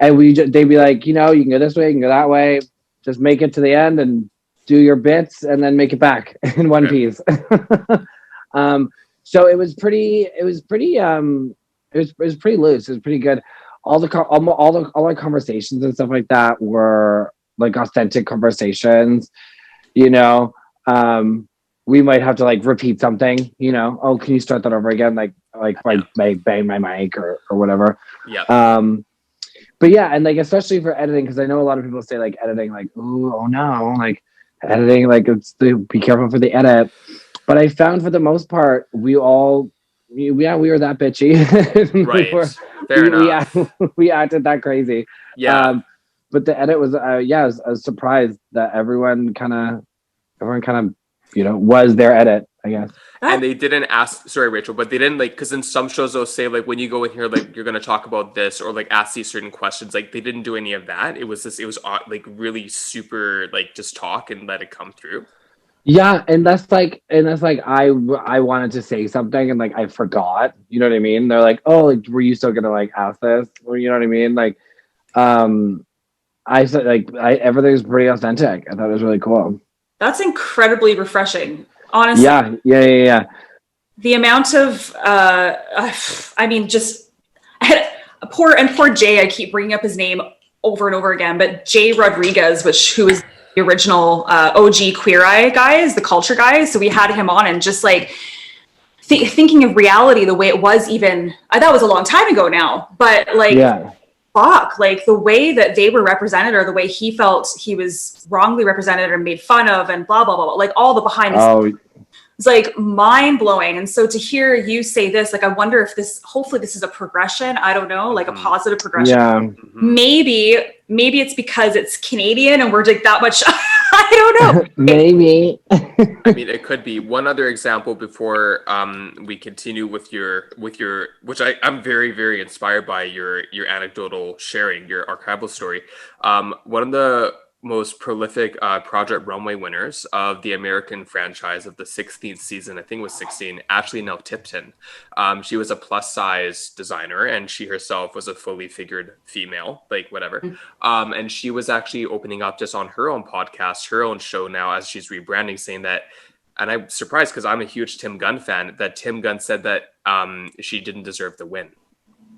they'd be like, you can go this way, you can go that way, just make it to the end and do your bits and then make it back in one piece. So it was pretty loose. It was pretty good. All our conversations and stuff like that were like authentic conversations. We might have to like repeat something, oh, can you start that over again? Like bang my mic or whatever. But yeah, and like, especially for editing, because I know a lot of people say like editing, like, oh no, like editing, like be careful for the edit. But I found for the most part, we were that bitchy. Right. Fair enough. We acted that crazy. Yeah. But the edit was, I was surprised that everyone kind of, was their edit, I guess. And they didn't ask, sorry, Rachel, but they didn't like, because in some shows they'll say like, when you go in here, like you're going to talk about this or like ask these certain questions. Like they didn't do any of that. It was like really super like just talk and let it come through. Yeah, and that's like I wanted to say something and like I forgot. You know what I mean? They're like, oh, like were you still gonna like ask this? Or you know what I mean? Like, I said like everything's pretty authentic. I thought it was really cool. That's incredibly refreshing. Honestly. Yeah. The amount of I mean, just poor Jay, I keep bringing up his name over and over again, but Jay Rodriguez, who is the original OG Queer Eye guy, is the culture guy. So we had him on, and just like thinking of reality the way it was, even that was a long time ago now, but like fuck, like the way that they were represented, or the way he felt he was wrongly represented or made fun of, and blah blah blah, like all the behind the scenes. It's like mind blowing. And so to hear you say this, like, I wonder if hopefully this is a progression. I don't know, like a positive progression. Yeah. Maybe it's because it's Canadian and we're like that much. I don't know. Maybe. I mean, it could be. One other example before we continue with your, which I'm very, very inspired by your anecdotal sharing, your archival story. One of the most prolific Project Runway winners of the American franchise of the 16th season, I think it was 16, Ashley Nell Tipton. She was a plus size designer, and she herself was a fully figured female, like whatever. And she was actually opening up just on her own podcast, her own show now, as she's rebranding, saying that, and I'm surprised because I'm a huge Tim Gunn fan, that Tim Gunn said that she didn't deserve the win.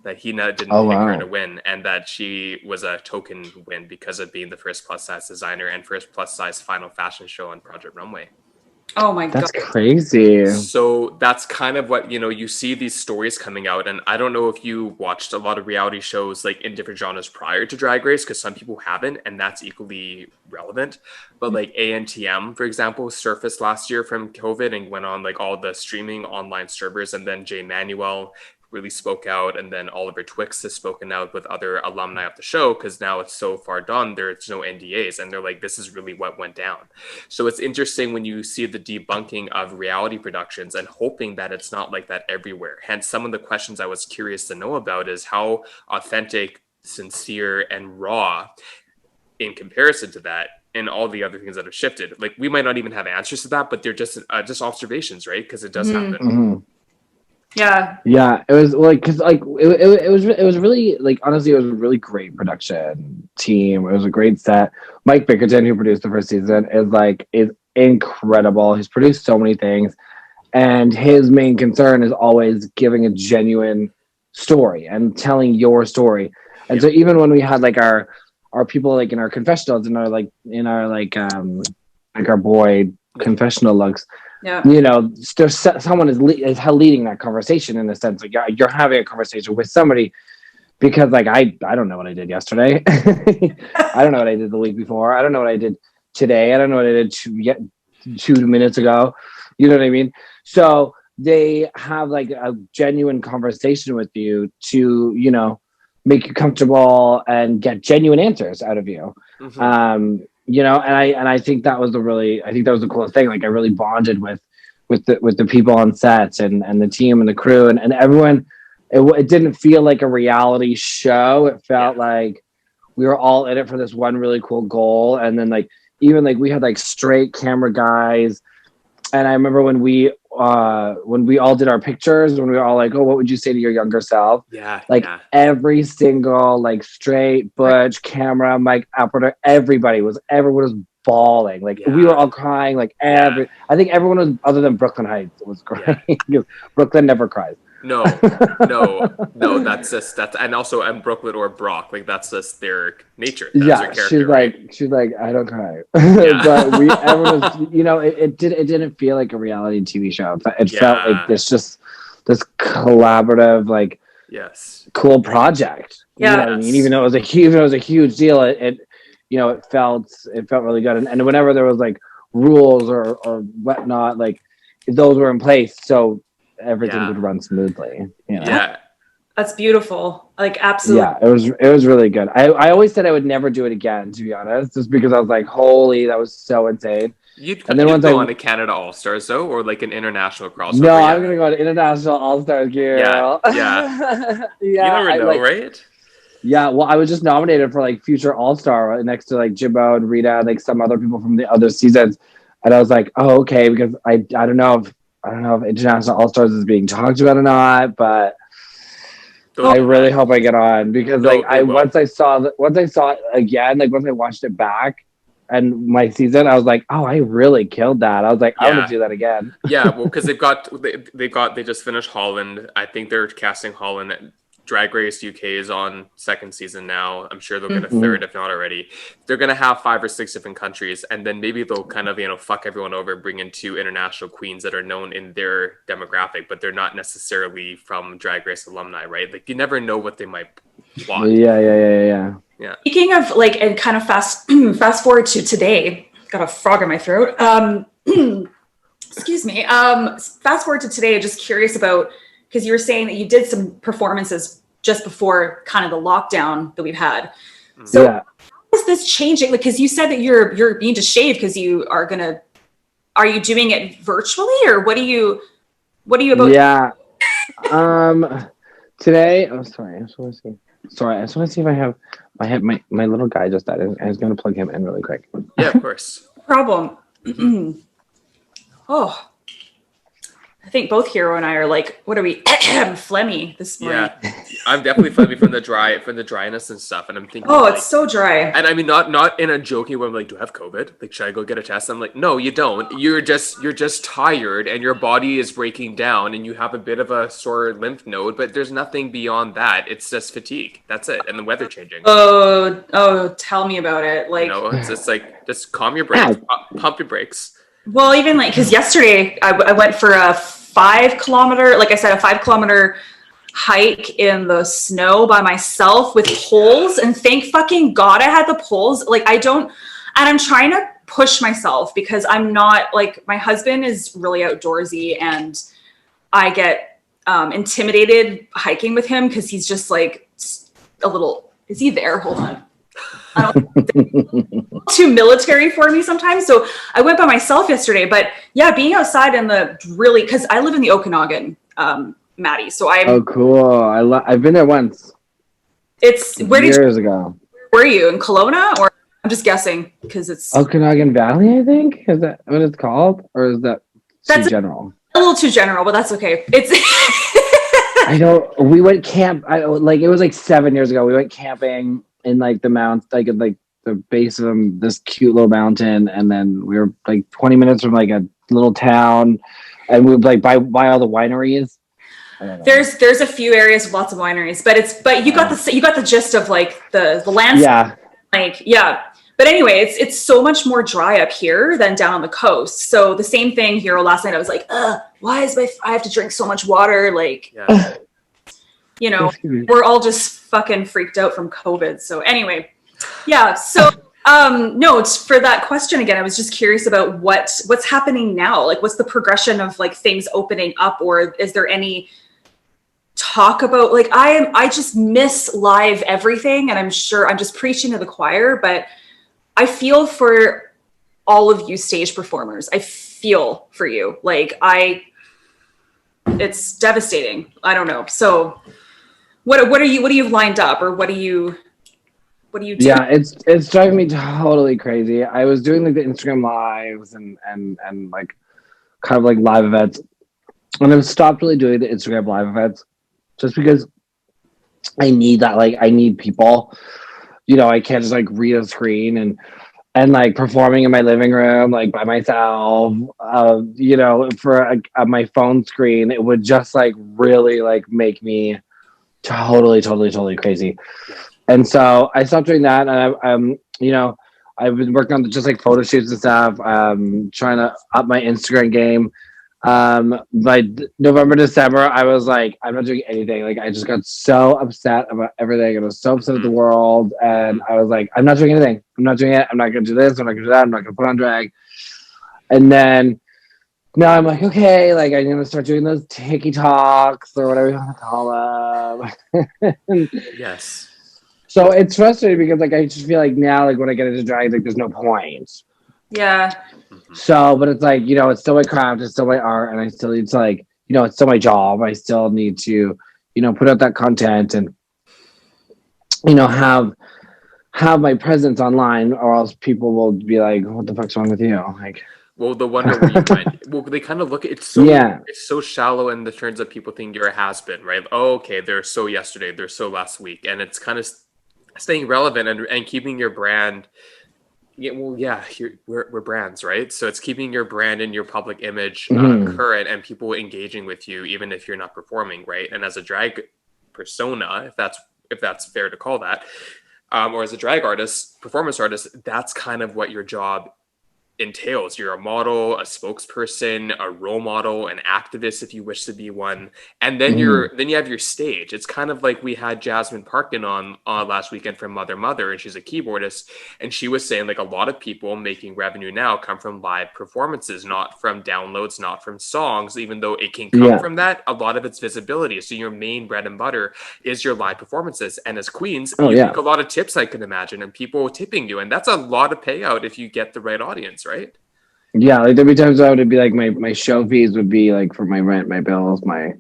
That he didn't pick her to win, and that she was a token win because of being the first plus size designer and first plus size final fashion show on Project Runway. Oh my God. That's crazy. So that's kind of what, you see these stories coming out. And I don't know if you watched a lot of reality shows like in different genres prior to Drag Race, because some people haven't, and that's equally relevant. But like ANTM, for example, surfaced last year from COVID and went on like all the streaming online servers. And then Jay Manuel really spoke out, and then Oliver Twix has spoken out with other alumni of the show, because now it's so far done, there's no NDAs, and they're like, this is really what went down. So it's interesting when you see the debunking of reality productions and hoping that it's not like that everywhere. Hence, some of the questions I was curious to know about is how authentic, sincere, and raw in comparison to that, and all the other things that have shifted. Like, we might not even have answers to that, but they're just observations, right? Because it does happen. Yeah, it was like, because like it was really, like, honestly, it was a really great production team. It was a great set. Mike Bickerton, who produced the first season, is incredible. He's produced so many things, and his main concern is always giving a genuine story and telling your story. And so even when we had like our people like in our confessionals and our boy confessional looks. Yeah. There's someone is leading that conversation, in a sense. Like you're having a conversation with somebody, because like I don't know what I did yesterday. I don't know what I did the week before. I don't know what I did today. I don't know what I did 2 minutes ago. You know what I mean? So they have like a genuine conversation with you to, make you comfortable and get genuine answers out of you. And I think that was the coolest thing. Like, I really bonded with the people on set and the team and the crew and everyone. It didn't feel like a reality show. It felt like we were all in it for this one really cool goal. And then like, even like we had like straight camera guys. And I remember when we all did our pictures, when we were all like, oh, what would you say to your younger self? Every single like straight butch camera, mic operator, everyone was bawling. Like we were all crying. Like I think everyone was, other than Brooklyn Heights, was crying. Brooklyn never cries. No, that's and also I'm Brooklyn or Brock, like that's just their nature. That's their character, she's like I don't cry. But everyone was, it didn't feel like a reality TV show. It felt like this collaborative, like cool project. You know what I mean? Even though it was a huge deal, it felt really good. And whenever there was like rules or whatnot, like those were in place, so everything would run smoothly. That's beautiful. Like, absolutely. It was really good. I always said I would never do it again, to be honest, just because I was like, holy, that was so insane. And then you'd once go on a Canada All Stars though, or like an international crossover. no, Yeah. I'm gonna go to International All Stars, girl. Yeah. You Yeah, never know, right? yeah. Well, I was just nominated for like Future All Star right next to like Jimbo and Rita, and, like some other people from the other seasons, and I was like, oh, okay, because I don't know if International All Stars is being talked about or not, but I really hope I get on because like once I saw it again, like once I watched it back and my season, I was like, oh, I really killed that. I was like, I want to do that again. Yeah, well, because they just finished Holland. I think they're casting Holland. Drag Race UK is on second season now. I'm sure they'll get a third, if not already. They're gonna have 5 or 6 different countries, and then maybe they'll kind of fuck everyone over, bring in 2 international queens that are known in their demographic, but they're not necessarily from Drag Race alumni, right? Like you never know what they might plot. Yeah. Speaking of like, and kind of fast forward to today. Got a frog in my throat. Excuse me. Fast forward to today. Just curious about, because you were saying that you did some performances just before kind of the lockdown that we've had. So how is this changing? Because you said that you're being to shave because you are you doing it virtually, or what are you about? Yeah. Today, oh sorry, I just want to see. Sorry, I just want to see if I have my little guy just died. I was going to plug him in really quick. Yeah, of course. No problem. Oh. I think both Hero and I are like, what are we, phlegmy this morning? Yeah, I'm definitely phlegmy from the dryness and stuff. And I'm thinking, oh, it's so dry. And I mean, not in a joking way. I'm like, do I have COVID? Like, should I go get a test? I'm like, no, you don't. You're just tired, and your body is breaking down, and you have a bit of a sore lymph node. But there's nothing beyond that. It's just fatigue. That's it, and the weather changing. Oh, tell me about it. Like, it's just like, just calm your brakes, pump your brakes. Well, even like, because yesterday I went for a 5 kilometer, like I said, a 5 kilometer hike in the snow by myself with poles, and thank fucking God I had the poles. Like and I'm trying to push myself because I'm not, like, my husband is really outdoorsy, and I get intimidated hiking with him because he's just like a little, is he there? Hold on. I don't too military for me sometimes. So I went by myself yesterday, but yeah, being outside in the really, because I live in the Okanagan, Matty. So oh, cool. I've been there once. It's years ago. Were you in Kelowna, or I'm just guessing because it's Okanagan Valley, I think. Is that what it's called, or is that's too general? A little too general, but that's okay. It's I don't. We went camp. It was like 7 years ago. We went camping in like the mountains, like at like the base of this cute little mountain, and then we were like 20 minutes from like a little town, and we would like by all the wineries. There's a few areas with lots of wineries, but you got the gist of like the landscape. Yeah. Like, yeah. But anyway, it's so much more dry up here than down on the coast. So the same thing here last night. I was like, why is I have to drink so much water? Like, we're all just fucking freaked out from COVID. So anyway, yeah. So no, it's for that question again. I was just curious about what's happening now. Like, what's the progression of like things opening up, or is there any talk about, like, I just miss live everything, and I'm sure I'm just preaching to the choir, but I feel for all of you stage performers. I feel for you. Like, it's devastating. I don't know. So what are you lined up, or what do you do? Yeah, it's driving me totally crazy. I was doing like the Instagram lives and like kind of like live events, and I've stopped really doing the Instagram live events just because I need that. Like, I need people. I can't just like read a screen and like performing in my living room like by myself. For my phone screen, it would just like really like make me totally crazy. And so I stopped doing that, and I've been working on just like photo shoots and stuff, trying to up my Instagram game. By November, December, I was like, I'm not doing anything. Like, I just got so upset about everything. I was so upset with the world, and I was like, I'm not doing anything. I'm not doing it. I'm not going to do this. I'm not going to do that. I'm not going to put on drag. And then now I'm like, okay, like I'm going to start doing those TikToks or whatever you want to call them. Yes. So it's frustrating because like I just feel like now, like when I get into drag, like there's no point. Yeah. So, but it's like, it's still my craft, it's still my art, and I still need to like, it's still my job. I still need to, put out that content and, have my presence online, or else people will be like, what the fuck's wrong with you? Like, Well, the wonder where you went. Well, they kind of look at Yeah. it's so shallow in the terms of people think you're a has-been, right? Oh, okay, they're so yesterday, they're so last week, and it's kind of staying relevant and keeping your brand. Yeah, well, yeah, we're brands, right? So it's keeping your brand and your public image current and people engaging with you, even if you're not performing, right? And as a drag persona, if that's fair to call that, or as a drag artist, performance artist, that's kind of what your job entails. You're a model, a spokesperson, a role model, an activist if you wish to be one, and then you have your stage. It's kind of like we had Jasmine Parkin on last weekend from Mother, and she's a keyboardist, and she was saying like a lot of people making revenue now come from live performances, not from downloads, not from songs, even though it can come from that. A lot of it's visibility. So your main bread and butter is your live performances, and as queens, you make a lot of tips, I can imagine, and people tipping you, and that's a lot of payout if you get the right audience, right? Yeah, like there'd be times I would be like my show fees would be like for my rent, my bills, my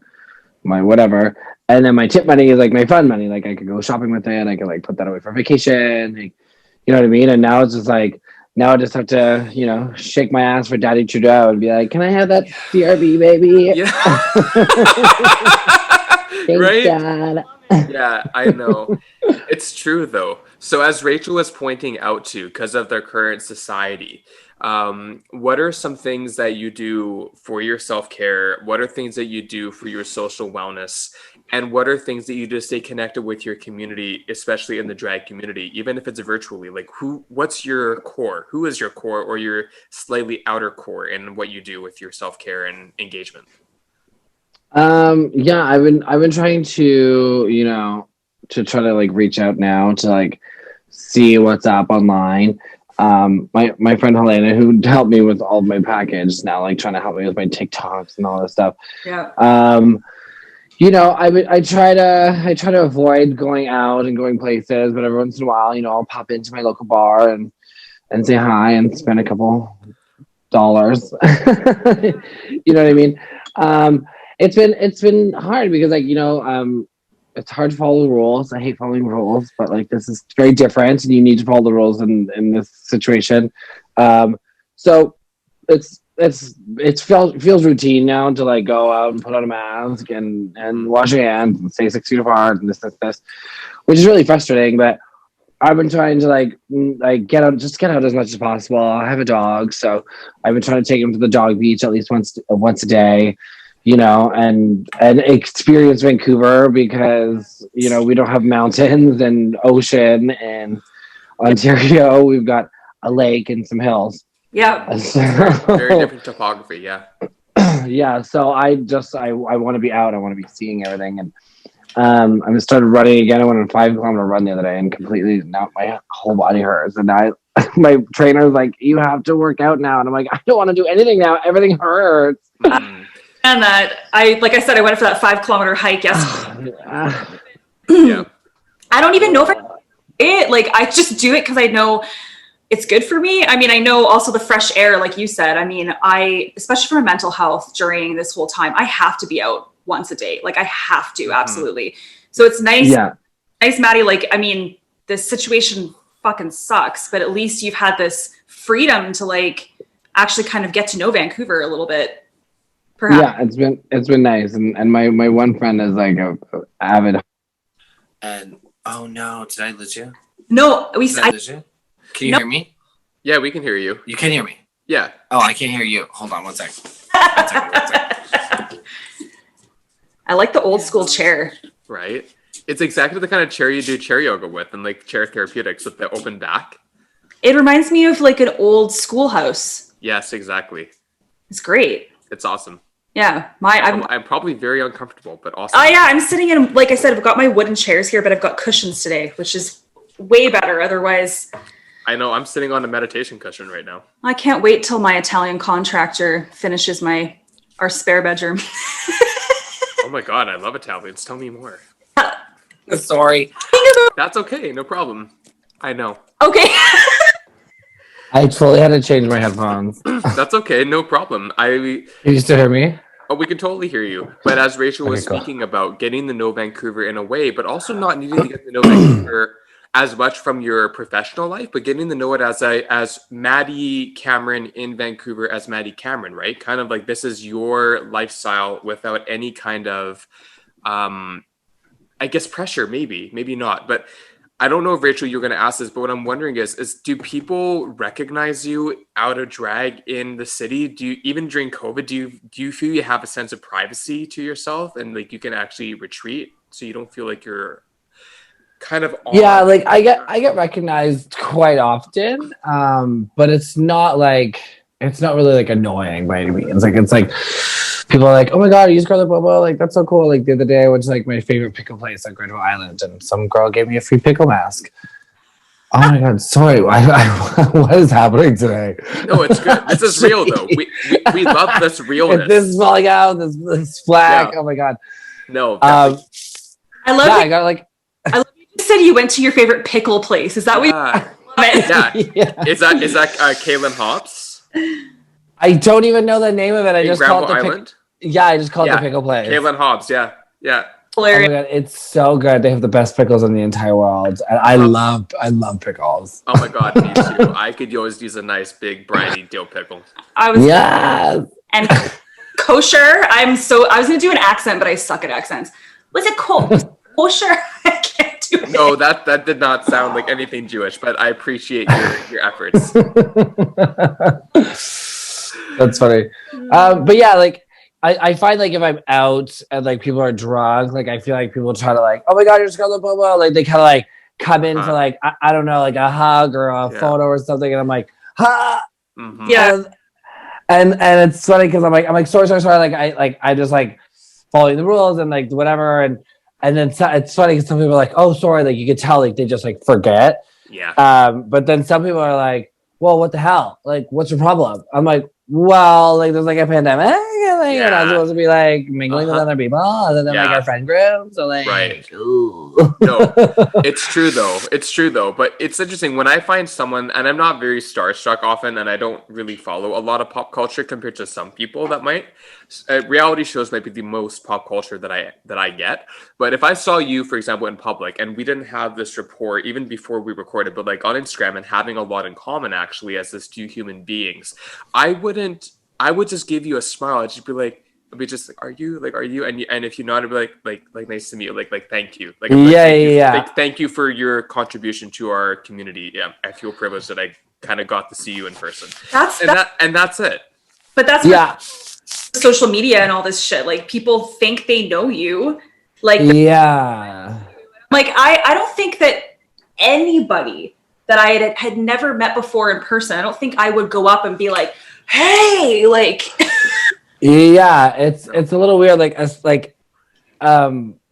whatever, and then my tip money is like my fun money. Like I could go shopping with it, I could like put that away for vacation. Like, you know what I mean? And now it's just like now I just have to shake my ass for Daddy Trudeau and be like, "Can I have that CRB, baby?" Yeah. Thanks, Right? Dad. Yeah, I know. It's true though. So as Rachel was pointing out to, because of their current society, what are some things that you do for your self-care? What are things that you do for your social wellness? And what are things that you do to stay connected with your community, especially in the drag community, even if it's virtually? Like what's your core? Who is your core or your slightly outer core in what you do with your self-care and engagement? Yeah, I've been trying to try to like reach out now to like see what's up online. My friend Helena, who helped me with all of my package, is now like trying to help me with my TikToks and all this stuff. Yeah. I try to avoid going out and going places, but every once in a while, I'll pop into my local bar and say hi and spend a couple dollars. You know what I mean? It's been hard because it's hard to follow the rules. I hate following rules, but like this is very different, and you need to follow the rules in this situation. So it feels routine now to like go out and put on a mask and wash your hands and stay 6 feet apart and this, which is really frustrating. But I've been trying to like get out as much as possible. I have a dog, so I've been trying to take him to the dog beach at least once a day. And experience Vancouver because, we don't have mountains and ocean, and Ontario, we've got a lake and some hills. Yeah. Very different topography. Yeah. Yeah. So I want to be out. I want to be seeing everything. And I started running again. I went on a 5-kilometer run the other day and completely, now my whole body hurts. And my trainer's like, you have to work out now. And I'm like, I don't want to do anything now. Everything hurts. And like I said, I went for that 5-kilometer hike yesterday. Yeah. I don't even know if I just do it because I know it's good for me. I mean, I know also the fresh air, like you said. I mean, especially for my mental health during this whole time, I have to be out once a day. Like I have to, absolutely. So it's nice. Yeah. Nice, Matty. Like, I mean, this situation fucking sucks, but at least you've had this freedom to like actually kind of get to know Vancouver a little bit. Perhaps. Yeah, it's been nice, and my one friend is like a avid. And oh no, did I lose you? No, Did I lose you? Can you hear me? Yeah, we can hear you. You can hear me. Yeah. Oh, I can't hear you. Hold on one sec. I like the old school chair. Right. It's exactly the kind of chair you do chair yoga with, and like chair therapeutics with the open back. It reminds me of like an old schoolhouse. Yes, exactly. It's great. It's awesome. Yeah, I'm probably very uncomfortable, but awesome. Oh yeah, I'm sitting in, like I said, I've got my wooden chairs here, but I've got cushions today, which is way better. Otherwise, I know I'm sitting on a meditation cushion right now. I can't wait till my Italian contractor finishes our spare bedroom. Oh my god, I love Italians. Tell me more. Sorry. That's okay, no problem. I know. Okay. I totally had to change my headphones. That's okay, no problem. Can you still hear me? Oh, we can totally hear you. But as Rachel was Okay, cool. speaking about getting to know Vancouver in a way, but also not needing to get to know Vancouver as much from your professional life, but getting to know it as Matty Cameron in Vancouver as Matty Cameron, right? Kind of like this is your lifestyle without any kind of, I guess, pressure, maybe not. But I don't know if Rachel, you're going to ask this, but what I'm wondering is do people recognize you out of drag in the city? Do you, even during COVID, do you feel you have a sense of privacy to yourself and like you can actually retreat so you don't feel like you're kind of on? Yeah, like I get recognized quite often, but it's not really like annoying by any means. Like it's like people are like, oh my god, you Scarlett BoBo, like that's so cool. Like the other day I went to like my favorite pickle place on Granville Island, and some girl gave me a free pickle mask. Oh my god, sorry, what is happening today? No, it's good. This is real though. We love this realness. This is falling out. This flag. Yeah. Oh my god. No. I love. Yeah, I got like. I love you said you went to your favorite pickle place. Is that what? Yeah. Is that Kaylin Hops? I don't even know the name of it. I just call it the Island. Yeah, I just call it the pickle place. Kaylin Hobbs, yeah. Hilarious. Oh my god, it's so good. They have the best pickles in the entire world. And I love pickles. Oh my god, me too. I could always use a nice big briny dill pickle. And kosher. I was gonna do an accent, but I suck at accents. Was it kosher? I can't do it. No, that did not sound like anything Jewish, but I appreciate your efforts. That's funny. But yeah, like I find like if I'm out and like people are drunk, like I feel like people try to like, oh my god, you're Scarlett BoBo. Like they kind of like come in for like I don't know, like a hug or a photo or something, and I'm like, ha. Mm-hmm. Yeah. And it's funny because I'm like sorry. Like I just like following the rules and like whatever, and then it's funny because some people are like, oh sorry, like you could tell like they just like forget. Yeah. But then some people are like, well, what the hell? Like, what's your problem? I'm like, well, like there's like a pandemic, like, you're not supposed to be like mingling with other people other than like our friend group. So like, right. Ooh. No, it's true though. But it's interesting when I find someone, and I'm not very starstruck often, and I don't really follow a lot of pop culture compared to some people that might. Reality shows might be the most pop culture that I get. But if I saw you, for example, in public, and we didn't have this rapport even before we recorded, but like on Instagram and having a lot in common actually as this two human beings, I would just give you a smile. I'd just be like, are you? And if you not, I'd be like nice to meet you. Like thank you. Like, thank you for your contribution to our community. Yeah, I feel privileged that I kind of got to see you in person. That's it. But that's social media and all this shit. Like people think they know you. Like Like I don't think that anybody that I had never met before in person, I don't think I would go up and be like, hey, like. Yeah, it's a little weird. Like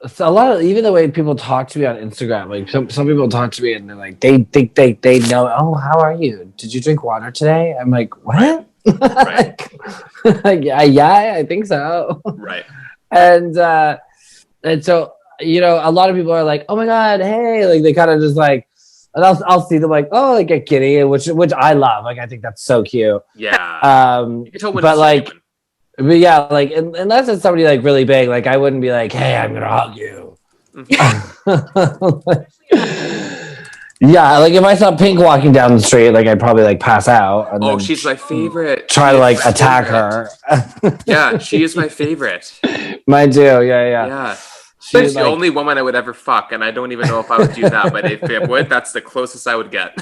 so a lot of even the way people talk to me on Instagram, like some people talk to me and they're like they think they know. Oh, how are you? Did you drink water today? I'm like, what? Right. yeah, I think so. Right. And so a lot of people are like, oh my god, hey, like they kind of just like. And I'll see them like, oh, like a kitty, which I love. Like I think that's so cute. Yeah. You can tell when but yeah, like unless it's somebody like really big, like I wouldn't be like, hey, I'm gonna hug you. Yeah, like if I saw Pink walking down the street, like I'd probably like pass out. And she's my favorite. Try to like attack her. Yeah, she is my favorite. Mine too. Yeah. She's the only woman I would ever fuck, and I don't even know if I would do that, but if it would, that's the closest I would get.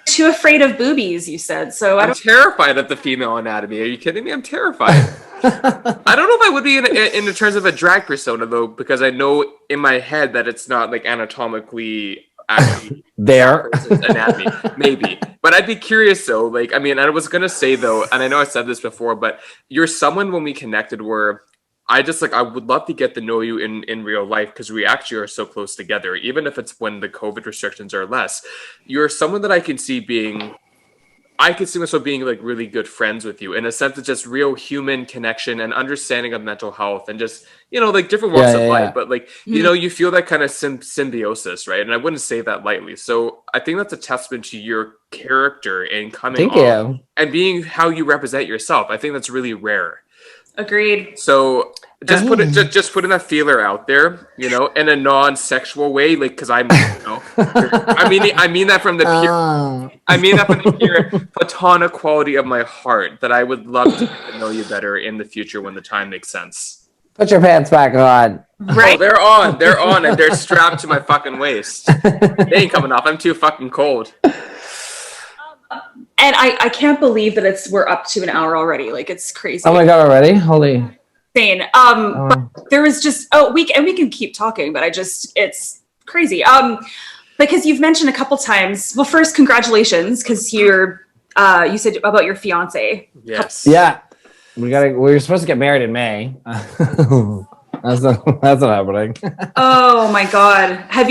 Too afraid of boobies, you said. So I'm terrified of the female anatomy. Are you kidding me? I'm terrified. I don't know if I would be in the terms of a drag persona though, because I know in my head that it's not like anatomically actually there anatomy. Maybe, but I'd be curious though. Like, I mean, I was gonna say though, and I know I said this before, but you're someone when we connected where I would love to get to know you in real life because we actually are so close together, even if it's when the COVID restrictions are less. You're someone that I can see being I could see myself being like really good friends with you in a sense of just real human connection and understanding of mental health and just, like different walks of life. But like, you feel that kind of symbiosis, right? And I wouldn't say that lightly. So I think that's a testament to your character and coming on and being how you represent yourself. I think that's really rare. Agreed. So just putting that feeler out there, in a non-sexual way, like because I mean that from the pure platonic quality of my heart that I would love to get to know you better in the future when the time makes sense. Put your pants back on. Right. Oh, they're on, and they're strapped to my fucking waist. They ain't coming off. I'm too fucking cold. And I can't believe that we're up to an hour already. Like, it's crazy. Oh my God, already? Holy. Insane. But there was just, we can keep talking, but it's crazy. Because you've mentioned a couple times, well, first, congratulations, because you said about your fiance. Yes. Yeah. We're supposed to get married in May. That's not happening. Oh my God. How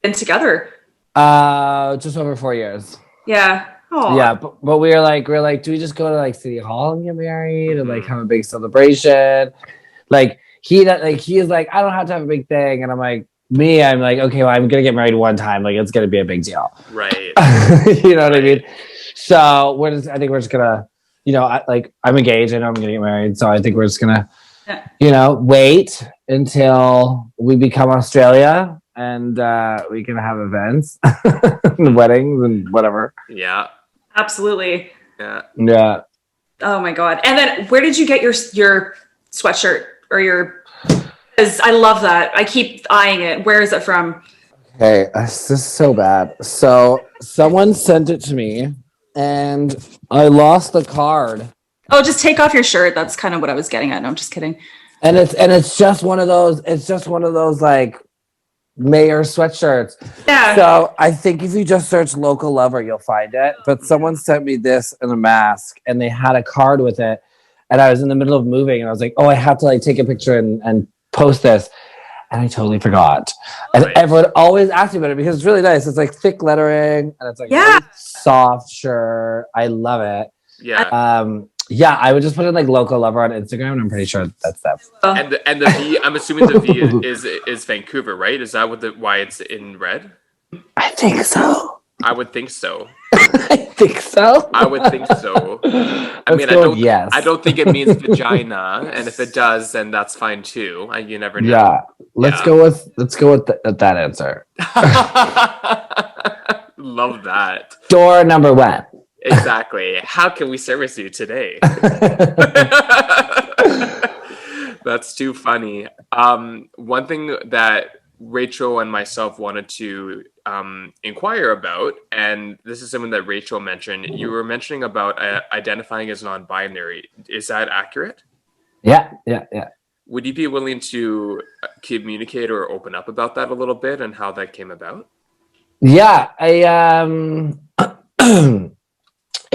been together? Just over 4 years. Yeah. Aww. Yeah, but we were like, do we just go to like City Hall and get married and like have a big celebration? Like he's like, I don't have to have a big thing, and I'm like, okay, well, I'm gonna get married one time, like it's gonna be a big deal, right? You know what I mean? So I think we're just gonna, I'm engaged, I know I'm gonna get married, so I think we're just gonna, wait until we become Australia and we can have events and weddings and whatever. Yeah. Absolutely. Yeah. Oh my God. And then where did you get your sweatshirt or because I love that. I keep eyeing it. Where is it from? Okay, this is so bad. So someone sent it to me and I lost the card. Oh, just take off your shirt. That's kind of what I was getting at. No, I'm just kidding. And it's just one of those like mayor sweatshirts. Yeah. So I think if you just search local lover, you'll find it. But someone sent me this in a mask and they had a card with it. And I was in the middle of moving and I was like, oh, I have to like take a picture and post this. And I totally forgot. And everyone always asks me about it because it's really nice. It's like thick lettering and it's like really soft shirt. I love it. Yeah. I would just put in like local lover on Instagram, and I'm pretty sure that's them. And the V, I'm assuming the V is Vancouver, right? Is that why it's in red? I think so. I would think so. I think so. I would think so. I don't think it means vagina, and if it does, then that's fine too. You never know. Yeah. Let's go with that answer. Love that. Door number 1. Exactly. How can we service you today? That's too funny. One thing that Rachel and myself wanted to inquire about, and this is something that Rachel mentioned, you were mentioning about identifying as non-binary. Is that accurate? Yeah. Would you be willing to communicate or open up about that a little bit and how that came about? Yeah, it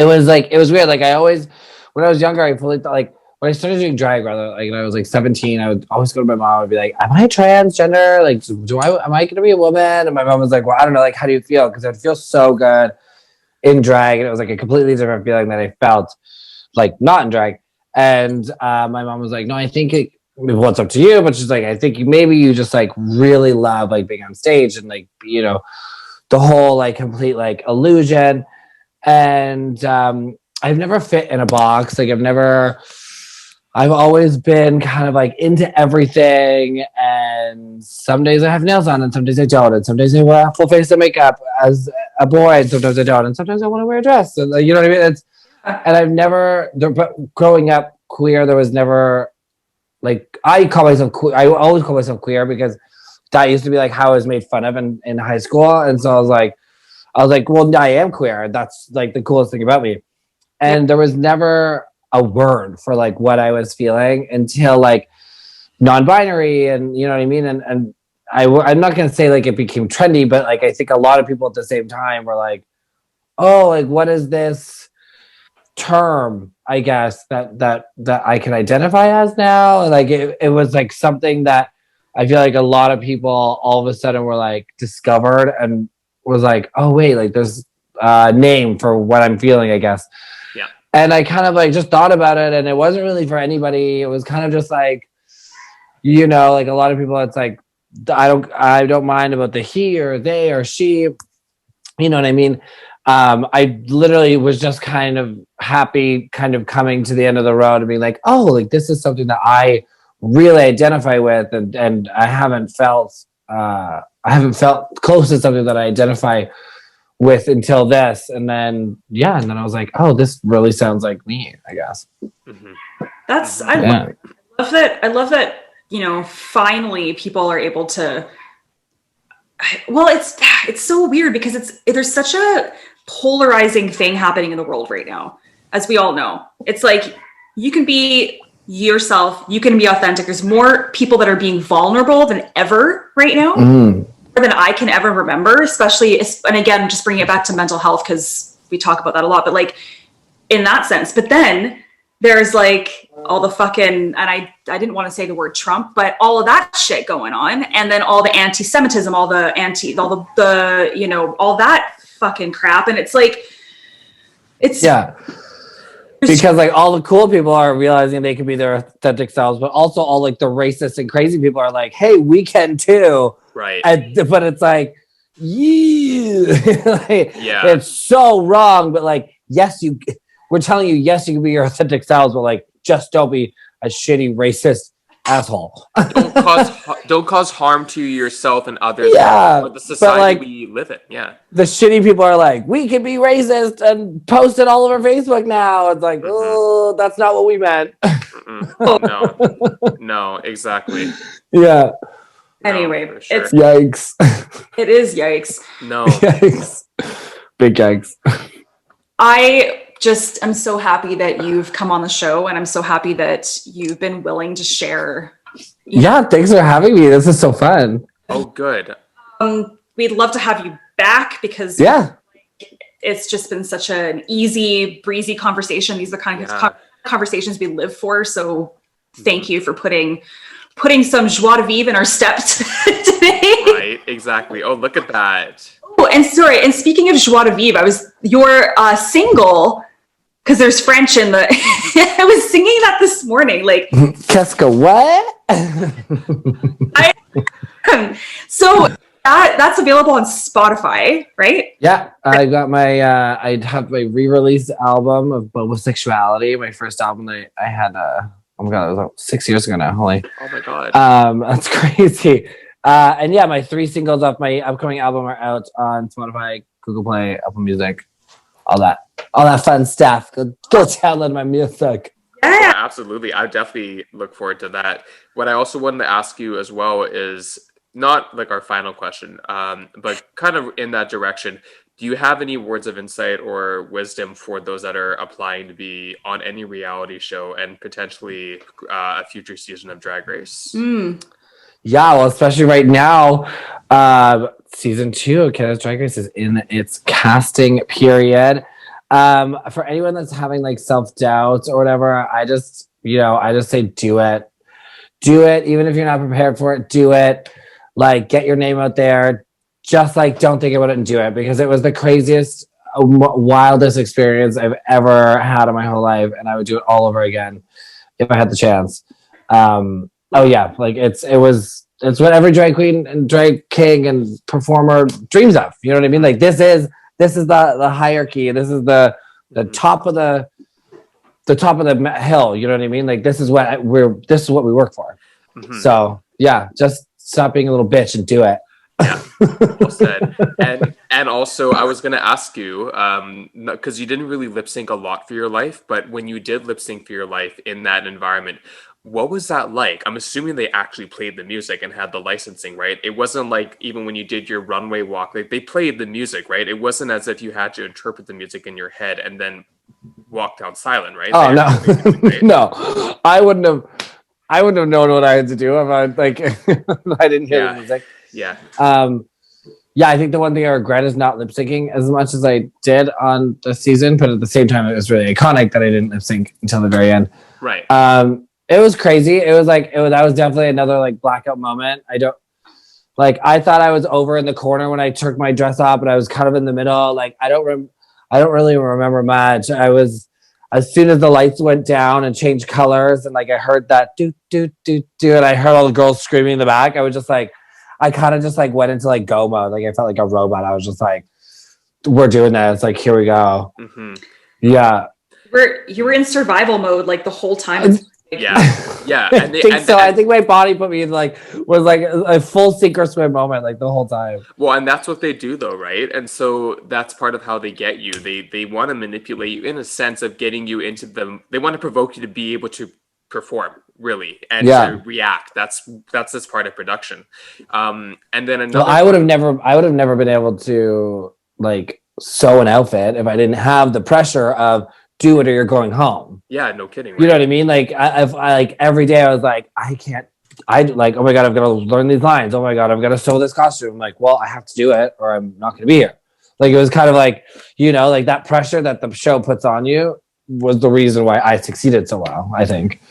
was weird. Like when I was younger, I fully thought, like when I started doing drag, rather, like when I was like 17, I would always go to my mom and be like, am I transgender? Like, am I going to be a woman? And my mom was like, well, I don't know. Like, how do you feel? Because I'd feel so good in drag. And it was like a completely different feeling that I felt like not in drag. And my mom was like, no, I think well, it's up to you. But she's like, I think maybe you just like really love like being on stage and like, the whole like complete like illusion. And I've never fit in a box. Like I've always been kind of like into everything. And some days I have nails on and some days I don't. And some days I wear full face of makeup as a boy and sometimes I don't. And sometimes I want to wear a dress. And you know what I mean? And I've never, but growing up queer, there was never like, I call myself queer. I always call myself queer because that used to be like how I was made fun of in high school. And so I was like, well, I am queer. That's like the coolest thing about me. And there was never a word for like what I was feeling until like non-binary, and you know what I mean? And I'm not going to say like it became trendy, but like I think a lot of people at the same time were like, oh, like what is this term, I guess, that I can identify as now? And like it was like something that I feel like a lot of people all of a sudden were like discovered and was like, oh wait, like there's name for what I'm feeling, I guess. Yeah. And I kind of like just thought about it, and it wasn't really for anybody. It was kind of just like, you know, like a lot of people, it's like, I don't mind about the he or they or she, you know what I mean? I literally was just kind of happy, kind of coming to the end of the road and being like, oh, like this is something that I really identify with, and I haven't felt close to something that I identify with until this. And then I was like, oh, this really sounds like me, I guess. Mm-hmm. I love that, you know, finally people are able to, well, it's so weird because there's such a polarizing thing happening in the world right now, as we all know. It's like, you can be yourself, you can be authentic. There's more people that are being vulnerable than ever right now, more than I can ever remember, especially, and again, just bringing it back to mental health, because we talk about that a lot, but like in that sense. But then there's like all the fucking, and I didn't want to say the word Trump, but all of that shit going on. And then all the anti-Semitism, all the you know, all that fucking crap. And it's like, because like all the cool people are realizing they can be their authentic selves, but also all like the racist and crazy people are like, hey, we can too. Right. But it's like, like, yeah, it's so wrong. But like, yes, we're telling you, yes, you can be your authentic selves, but like, just don't be a shitty racist asshole. don't cause harm to yourself and others. Yeah, or the society like, we live in. Yeah, the shitty people are like, we can be racist and post it all over Facebook now. It's like, oh, that's not what we meant. No, exactly. Yeah. Anyway, sure. it's yikes. It is yikes. No. Yikes. Big yikes. I'm so happy that you've come on the show, and I'm so happy that you've been willing to share. Yeah, thanks for having me. This is so fun. Oh, good. We'd love to have you back because it's just been such an easy, breezy conversation. These are the kind of conversations we live for. So thank you for putting some joie de vivre in our steps today. Right, exactly. Oh, look at that. Oh, and sorry, and speaking of joie de vivre, your single, because there's French in the, I was singing that this morning, like. Qu'est-ce que what? So that's available on Spotify, right? Yeah, I got my, I have my re-release album of BoBo Sexuality, my first album that I had, oh my God, it was like 6 years ago now, holy. Oh my God. That's crazy. And yeah, my 3 singles off my upcoming album are out on Spotify, Google Play, Apple Music, all that fun stuff. Go download my music. Yeah, absolutely. I definitely look forward to that. What I also wanted to ask you as well is not like our final question, but kind of in that direction. Do you have any words of insight or wisdom for those that are applying to be on any reality show and potentially a future season of Drag Race? Yeah, well, especially right now, season 2 of Canada's Drag Race is in its casting period. For anyone that's having like self-doubt or whatever, I just say do it. Do it, even if you're not prepared for it, do it. Like, get your name out there. Just like, don't think about it and do it, because it was the craziest, wildest experience I've ever had in my whole life, and I would do it all over again if I had the chance. Oh yeah, like it's what every drag queen and drag king and performer dreams of. You know what I mean? Like this is the hierarchy. This is the top of the hill. You know what I mean? Like this is what we work for. Mm-hmm. So yeah, just stop being a little bitch and do it. Yeah, well said. And also, I was going to ask you, because you didn't really lip sync a lot for your life, but when you did lip sync for your life in that environment, what was that like? I'm assuming they actually played the music and had the licensing, right? It wasn't like even when you did your runway walk, like they played the music, right? It wasn't as if you had to interpret the music in your head and then walk down silent, right? Oh, no. No, I wouldn't have known what I had to do if I didn't hear the music. Yeah. Yeah, I think the one thing I regret is not lip syncing as much as I did on the season, but at the same time, it was really iconic that I didn't lip sync until the very end. Right. It was crazy. That was definitely another like blackout moment. I thought I was over in the corner when I took my dress off, but I was kind of in the middle. Like, I don't I don't really remember much. I was as soon as the lights went down and changed colors, and like I heard that do do do do, and I heard all the girls screaming in the back. I was just like, I kind of just like went into like go mode. Like I felt like a robot. I was just like, we're doing this. Like here we go. Mm-hmm. Yeah. You were in survival mode like the whole time. Yeah. I think my body put me in was like a full sink or swim moment like the whole time. Well, and that's what they do though, right? And so that's part of how they get you. They want to manipulate you in a sense of getting you into them. They want to provoke you to be able to perform really and to react. That's this part of production. And then another. Well, I would have never been able to like sew an outfit if I didn't have the pressure of do it or you're going home. Yeah, no kidding. Right? You know what I mean? Like I like every day I was like, oh my God, I've got to learn these lines. Oh my God, I've got to sew this costume. I'm like, well, I have to do it or I'm not going to be here. Like, it was kind of like, like that pressure that the show puts on you was the reason why I succeeded so well, I think.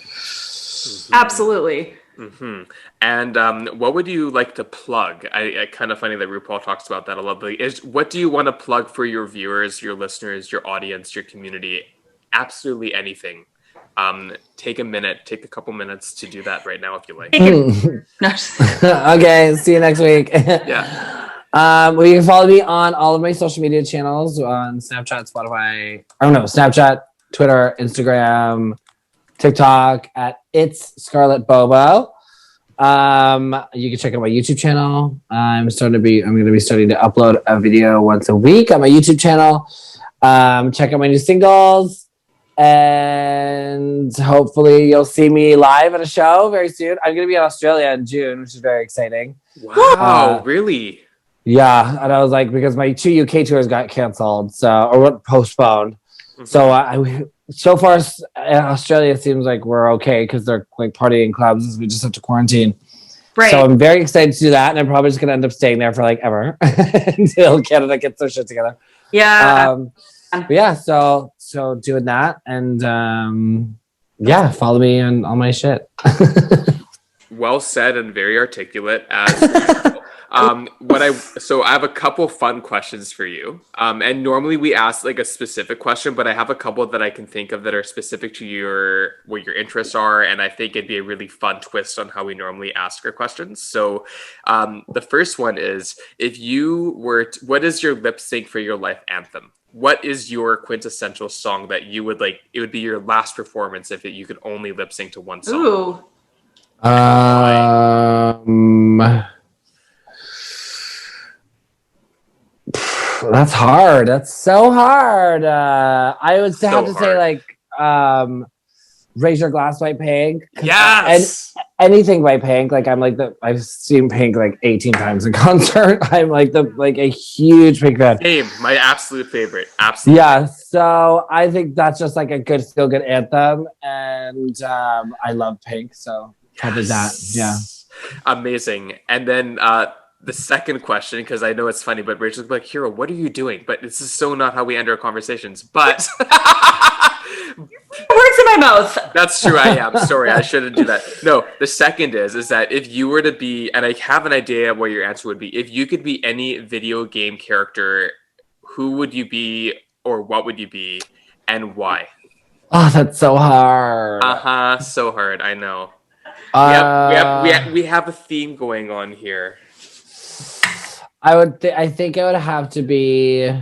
Absolutely. Mm-hmm. And what would you like to plug? I kind of funny that RuPaul talks about that a lot. But what do you want to plug for your viewers, your listeners, your audience, your community? Absolutely anything. Take a couple minutes to do that right now if you like. Okay, see you next week. Yeah. Well, you can follow me on all of my social media channels on Snapchat, Spotify. I don't know, Snapchat, Twitter, Instagram, TikTok at It's Scarlett BoBo. You can check out my YouTube channel. I'm going to be starting to upload a video once a week on my YouTube channel. Check out my new singles. And hopefully you'll see me live at a show very soon. I'm going to be in Australia in June, which is very exciting. Wow, really? Yeah, and I was like, because my 2 UK tours got canceled, or postponed. Mm-hmm. So far, Australia seems like we're okay because they're like partying clubs. We just have to quarantine. Right. So I'm very excited to do that, and I'm probably just going to end up staying there for like ever until Canada gets their shit together. Yeah. But yeah, so doing that, and follow me on all my shit. Well said and very articulate as usual. I have a couple fun questions for you. And normally we ask like a specific question, but I have a couple that I can think of that are specific to what your interests are, and I think it'd be a really fun twist on how we normally ask our questions. So, the first one is, what is your lip sync for your life anthem? What is your quintessential song that you would like? It would be your last performance if you could only lip sync to one song. Ooh. That's hard. That's so hard. I would have to say like Raise Your Glass by Pink. Yes. And anything by Pink. Like I've seen Pink like 18 times in concert. I'm like a huge Pink fan. Same. My absolute favorite. Absolutely. Yeah. So I think that's just like a good anthem, and I love Pink. So probably that. Yeah. Amazing. And then the second question, because I know it's funny, but Rachel's like, Hero, what are you doing? But this is so not how we end our conversations. But words in my mouth. That's true. I am. Sorry, I shouldn't do that. No, the second is that if you were to be, and I have an idea of what your answer would be, if you could be any video game character, who would you be or what would you be and why? Oh, that's so hard. So hard. I know. We have a theme going on here. I think it would have to be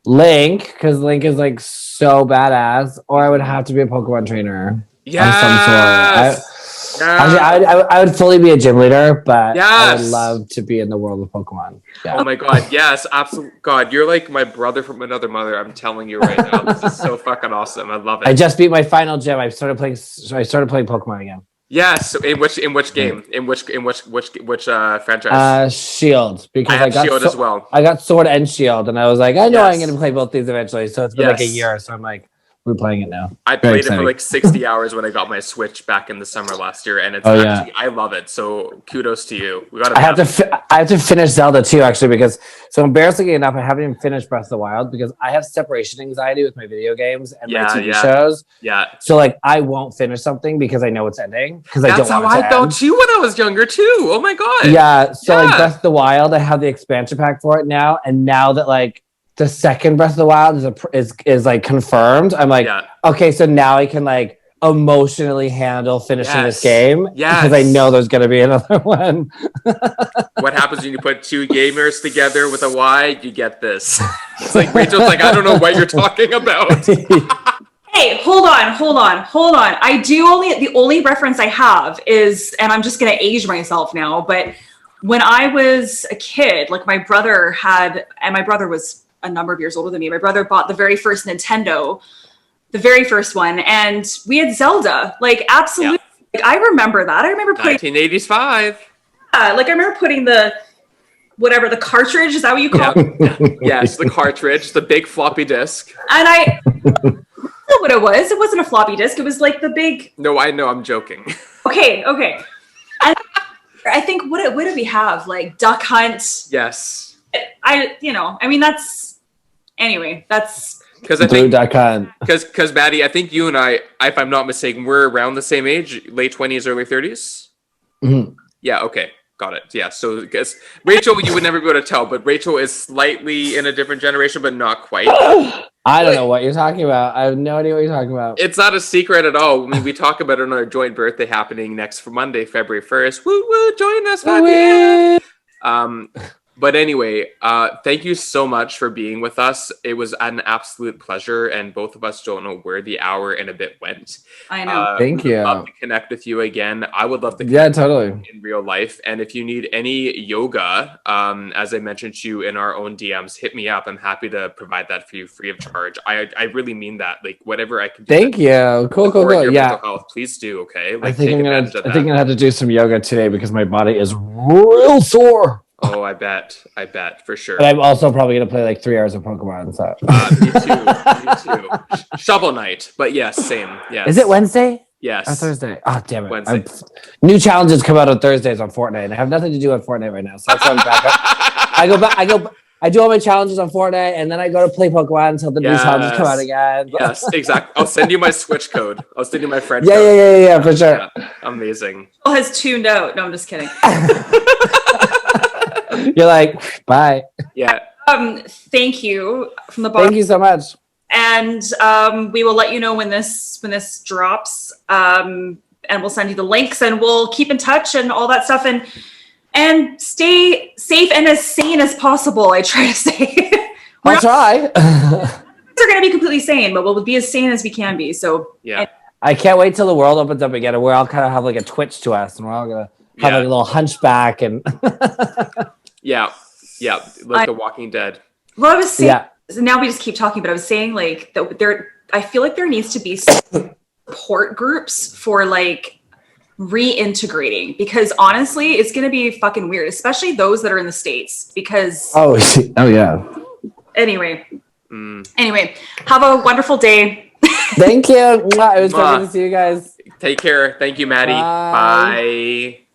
Link, because Link is like so badass, or I would have to be a Pokemon trainer of some sort. I would fully be a gym leader, but I would love to be in the world of Pokemon. Yeah. Oh my god, yes, absolutely. God, you're like my brother from another mother. I'm telling you right now, this is so fucking awesome. I love it. I just beat my final gym. I started playing Pokemon again. Yes. So in which game? In which franchise? Shield, because I got Shield as well. I got Sword and Shield, and I was like, I know I'm going to play both these eventually. So it's been like a year, so I'm like, we're playing it now. I played it for like 60 hours when I got my Switch back in the summer last year, and it's I love it. So kudos to you. I have to finish Zelda too, actually, because so embarrassingly enough, I haven't even finished Breath of the Wild because I have separation anxiety with my video games and my TV shows. Yeah. So like, I won't finish something because I know it's ending because I don't want it to end. That's how I felt too when I was younger too. Oh my god. Yeah. So like Breath of the Wild, I have the expansion pack for it now, and now that like the second Breath of the Wild is like confirmed, I'm like, okay, so now I can like emotionally handle finishing this game because I know there's gonna be another one. What happens when you put two gamers together with a Y? You get this. It's like Rachel's like, I don't know what you're talking about. Hey, hold on. The only reference I have is, and I'm just gonna age myself now, but when I was a kid, like my brother was a number of years older than me. My brother bought the very first Nintendo, the very first one, and we had Zelda. Like, absolutely. Like, I remember that. I remember putting 1985. Like I remember putting the cartridge. Is that what you call it? Yes, the cartridge, the big floppy disk. And I don't know what it was. It wasn't a floppy disk. It was like the big. No, I know. I'm joking. Okay. And I think what did we have? Like Duck Hunt. Yes. That's because I think because Maddie, I think you and I, if I'm not mistaken, we're around the same age, late 20s, early 30s. Mm-hmm. Yeah. Okay. Got it. Yeah. So because Rachel, you would never be able to tell, but Rachel is slightly in a different generation, but not quite. I don't know what you're talking about. I have no idea what you're talking about. It's not a secret at all. I mean, we talk about another joint birthday happening next Monday, February 1st. Woo woo! Join us, Maddie. But anyway, thank you so much for being with us. It was an absolute pleasure, and both of us don't know where the hour and a bit went. I know. Thank you. I'd love to connect with you again. I would love to connect totally in real life. And if you need any yoga, as I mentioned to you in our own DMs, hit me up. I'm happy to provide that for you free of charge. I really mean that. Like whatever I can do. Thank you. Cool. Your mental health, please do. Okay. Like, I think I'm gonna have to do some yoga today because my body is real sore. Oh, I bet for sure. But I'm also probably gonna play like 3 hours of Pokemon. So me too. Shovel Knight, but yes, same. Yes. Is it Wednesday? Yes. Or Thursday? Oh, damn it! Wednesday. New challenges come out on Thursdays on Fortnite, and I have nothing to do on Fortnite right now. So that's why I'm back up. I do all my challenges on Fortnite, and then I go to play Pokemon until the new challenges come out again. Yes, exactly. I'll send you my Switch code. I'll send you my friend code. Yeah, for sure. Yeah, amazing. Has tuned out. No, I'm just kidding. You're like, bye. Yeah. Thank you from the bottom. Thank you so much. And we will let you know when this drops. And we'll send you the links, and we'll keep in touch and all that stuff. And stay safe and as sane as possible, I try to say. I'll try. We're going to be completely sane, but we'll be as sane as we can be. So yeah. I can't wait till the world opens up again, and we're all kind of have like a twitch to us, and we're all going to have like a little hunchback and yeah, like The Walking Dead. Well, I was saying, now we just keep talking, but I was saying like I feel like there needs to be support groups for like reintegrating, because honestly, it's going to be fucking weird, especially those that are in the States, because Anyway, have a wonderful day. Thank you. It was great to see you guys. Take care. Thank you, Maddie. Bye.